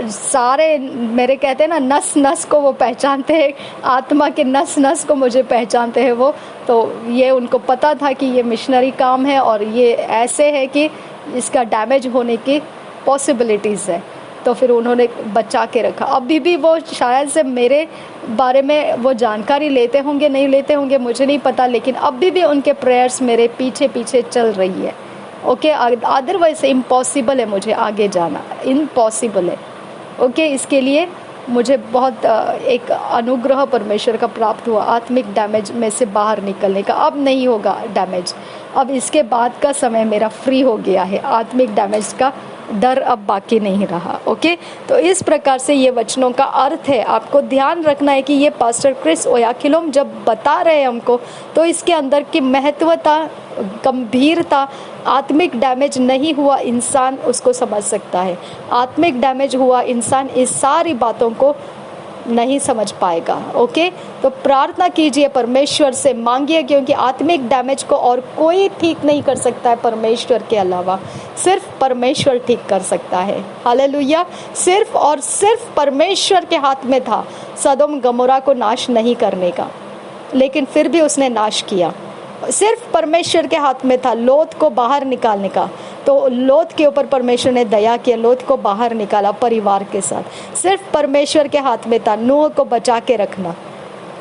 सारे मेरे कहते हैं ना नस नस को वो पहचानते हैं, आत्मा के नस नस को मुझे पहचानते हैं वो। तो ये उनको पता था कि ये मिशनरी काम है और ये ऐसे है कि इसका डैमेज होने की पॉसिबिलिटीज़ है, तो फिर उन्होंने बचा के रखा। अभी भी वो शायद से मेरे बारे में वो जानकारी लेते होंगे नहीं लेते होंगे मुझे नहीं पता, लेकिन अभी भी उनके प्रेयर्स मेरे पीछे पीछे चल रही है। ओके, अदरवाइज इम्पॉसिबल है मुझे आगे जाना, इम्पॉसिबल है। ओके, इसके लिए मुझे बहुत एक अनुग्रह परमेश्वर का प्राप्त हुआ आत्मिक डैमेज में से बाहर निकलने का। अब नहीं होगा डैमेज, अब इसके बाद का समय मेरा फ्री हो गया है, आत्मिक डैमेज का डर अब बाकी नहीं रहा। ओके, तो इस प्रकार से ये वचनों का अर्थ है। आपको ध्यान रखना है कि ये पास्टर क्रिस ओयाखिलोम जब बता रहे हैं हमको, तो इसके अंदर की महत्वता, गंभीरता, आत्मिक डैमेज नहीं हुआ इंसान उसको समझ सकता है। आत्मिक डैमेज हुआ इंसान इस सारी बातों को नहीं समझ पाएगा। ओके, तो प्रार्थना कीजिए, परमेश्वर से मांगिए, क्योंकि आत्मिक डैमेज को और कोई ठीक नहीं कर सकता है परमेश्वर के अलावा, सिर्फ परमेश्वर ठीक कर सकता है। हालेलुया, सिर्फ और सिर्फ परमेश्वर के हाथ में था सदोम गमोरा को नाश नहीं करने का, लेकिन फिर भी उसने नाश किया। सिर्फ परमेश्वर के हाथ में था लोथ को बाहर निकालने का, तो लोथ के ऊपर परमेश्वर ने दया किया, लोथ को बाहर निकाला परिवार के साथ। सिर्फ परमेश्वर के हाथ में था नूह को बचा के रखना,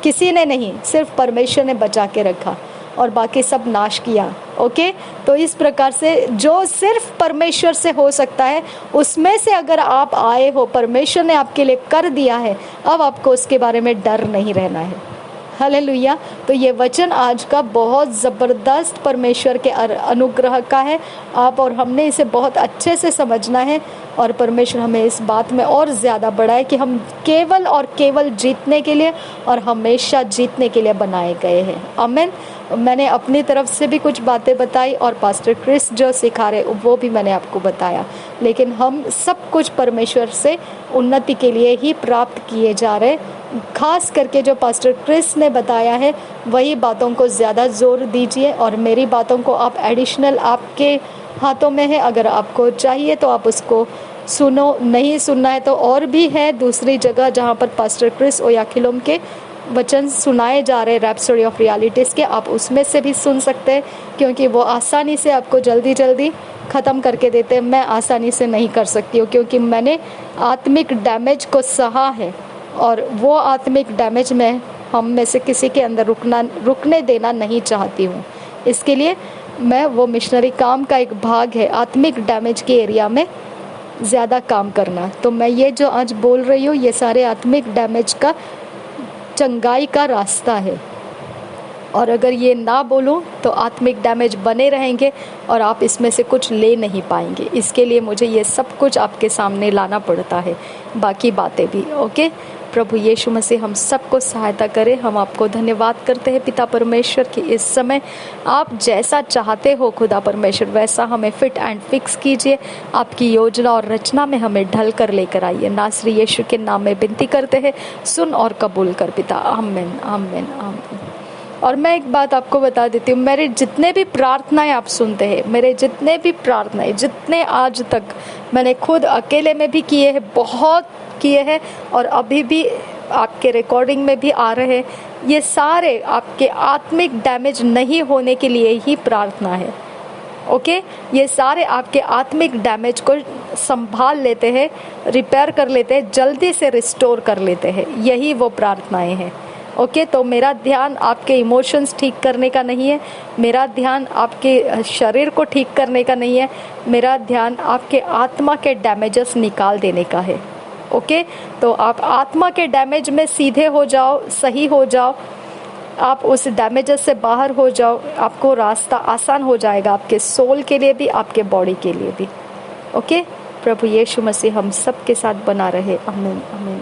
किसी ने नहीं, सिर्फ परमेश्वर ने बचा के रखा और बाकी सब नाश किया। ओके, तो इस प्रकार से जो सिर्फ परमेश्वर से हो सकता है, उसमें से अगर आप आए हो, परमेश्वर ने आपके लिए कर दिया है, अब आपको उसके बारे में डर नहीं रहना है। हालेलुया, तो ये वचन आज का बहुत ज़बरदस्त परमेश्वर के अनुग्रह का है। आप और हमने इसे बहुत अच्छे से समझना है और परमेश्वर हमें इस बात में और ज़्यादा बढ़ाए कि हम केवल और केवल जीतने के लिए और हमेशा जीतने के लिए बनाए गए हैं। आमीन। मैंने अपनी तरफ से भी कुछ बातें बताई और पास्टर क्रिस जो सिखा रहे वो भी मैंने आपको बताया, लेकिन हम सब कुछ परमेश्वर से उन्नति के लिए ही प्राप्त किए जा रहे। खास करके जो पास्टर क्रिस ने बताया है वही बातों को ज़्यादा जोर दीजिए और मेरी बातों को आप एडिशनल, आपके हाथों में है, अगर आपको चाहिए तो आप उसको सुनो, नहीं सुनना है तो और भी है दूसरी जगह जहाँ पर पास्टर क्रिस ओयाखिलोम के वचन सुनाए जा रहे, रैप्सोडी ऑफ रियलिटीज़ के, आप उसमें से भी सुन सकते हैं, क्योंकि वो आसानी से आपको जल्दी जल्दी ख़त्म करके देते हैं। मैं आसानी से नहीं कर सकती हूँ, क्योंकि मैंने आत्मिक डैमेज को सहा है और वो आत्मिक डैमेज में हम में से किसी के अंदर रुकने देना नहीं चाहती हूँ। इसके लिए मैं वो मिशनरी काम का एक भाग है आत्मिक डैमेज के एरिया में ज़्यादा काम करना। तो मैं ये जो आज बोल रही हूँ ये सारे आत्मिक डैमेज का चंगाई का रास्ता है, और अगर ये ना बोलूं तो आत्मिक डैमेज बने रहेंगे और आप इसमें से कुछ ले नहीं पाएंगे। इसके लिए मुझे ये सब कुछ आपके सामने लाना पड़ता है, बाकी बातें भी। ओके, प्रभु यीशु मसीह हम सबको सहायता करे। हम आपको धन्यवाद करते हैं पिता परमेश्वर कि इस समय आप जैसा चाहते हो खुदा परमेश्वर वैसा हमें फिट एंड फिक्स कीजिए। आपकी योजना और रचना में हमें ढल कर लेकर आइए। नासरी यीशु के नाम में विनती करते हैं, सुन और कबूल कर पिता। आमीन आमीन आमीन। और मैं एक बात आपको बता देती हूँ, मेरे जितने भी प्रार्थनाएं आप सुनते हैं, मेरे जितने भी प्रार्थनाएं, जितने आज तक मैंने खुद अकेले में भी किए हैं, बहुत किए हैं और अभी भी आपके रिकॉर्डिंग में भी आ रहे हैं, ये सारे आपके आत्मिक डैमेज नहीं होने के लिए ही प्रार्थना है। ओके, ये सारे आपके आत्मिक डैमेज को संभाल लेते हैं, रिपेयर कर लेते हैं, जल्दी से रिस्टोर कर लेते हैं, यही वो प्रार्थनाएं हैं। ओके, तो मेरा ध्यान आपके इमोशंस ठीक करने का नहीं है, मेरा ध्यान आपके शरीर को ठीक करने का नहीं है, मेरा ध्यान आपके आत्मा के डैमेजेस निकाल देने का है। ओके, तो आप आत्मा के डैमेज में सीधे हो जाओ, सही हो जाओ, आप उस डैमेजेस से बाहर हो जाओ, आपको रास्ता आसान हो जाएगा, आपके सोल के लिए भी, आपके बॉडी के लिए भी। ओके, प्रभु यीशु मसीह हम सब के साथ बना रहे। आमीन आमीन।